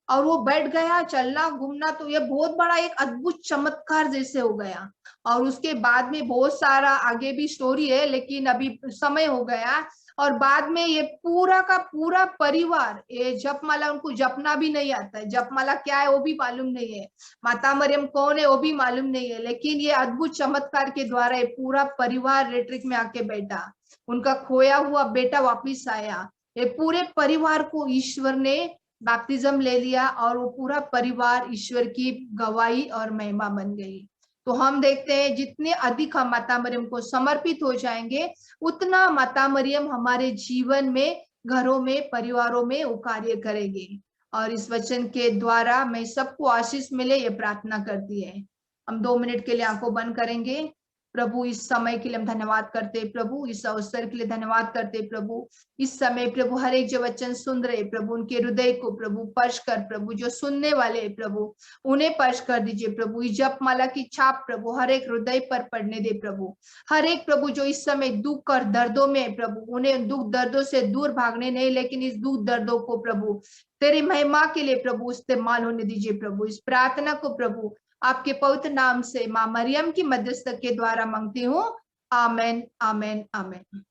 D: और वो बैठ गया, चलना घूमना। तो ये बहुत बड़ा एक अद्भुत चमत्कार जैसे हो गया। और उसके बाद में बहुत सारा आगे भी स्टोरी है, लेकिन अभी समय हो गया। और बाद में ये पूरा का पूरा परिवार, ये जपमाला, उनको जपना भी नहीं आता है, जपमाला क्या है वो भी मालूम नहीं है, माता मरियम कौन है वो भी मालूम नहीं है, लेकिन ये अद्भुत चमत्कार के द्वारा ये पूरा परिवार रेट्रिक में आके बैठा, उनका खोया हुआ बेटा वापिस आया। ये पूरे परिवार को ईश्वर ने बैप्टिज्म ले लिया और वो पूरा परिवार ईश्वर की गवाही और महिमा बन गई। तो हम देखते हैं जितने अधिक हम माता मरियम को समर्पित हो जाएंगे, उतना माता मरियम हमारे जीवन में, घरों में, परिवारों में वो कार्य करेंगे। और इस वचन के द्वारा मैं सबको आशीष मिले, ये प्रार्थना करती है। हम 2 मिनट के लिए आंखों बंद करेंगे। प्रभु इस समय के लिए हम धन्यवाद करते, प्रभु इस अवसर के लिए धन्यवाद करते, प्रभु इस समय प्रभु हर एक जो वचन सुन रहे प्रभु, उनके हृदय को प्रभु स्पर्श कर, प्रभु जो सुनने वाले प्रभु उन्हें स्पर्श कर दीजिए प्रभु। इस जपमाला की छाप प्रभु हर एक हृदय पर पड़ने दे प्रभु। हर एक प्रभु जो इस समय दुख और दर्दों में प्रभु, उन्हें दुख दर्दों से दूर भागने नहीं, लेकिन इस दुख दर्दों को प्रभु तेरी महिमा के लिए प्रभु इस्तेमाल होने दीजिए प्रभु। इस प्रार्थना को प्रभु आपके पवित्र नाम से मां मरियम की मध्यस्थ के द्वारा मांगती हूँ, आमेन आमेन आमेन।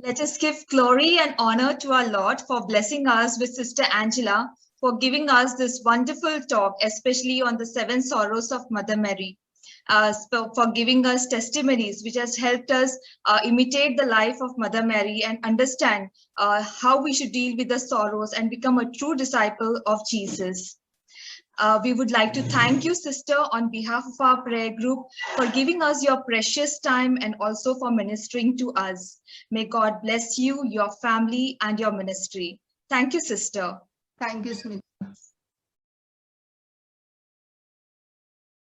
C: Let us give glory and honor to our Lord for blessing us with Sister Angela, for giving us this wonderful talk, especially on the 7 sorrows of Mother Mary, for giving us testimonies which has helped us imitate the life of Mother Mary and understand how we should deal with the sorrows and become a true disciple of Jesus. We would like to thank you, sister, on behalf of our prayer group for giving us your precious time and also for ministering to us. May God bless you, your family, and your ministry. Thank you, sister.
D: Thank you, Smith.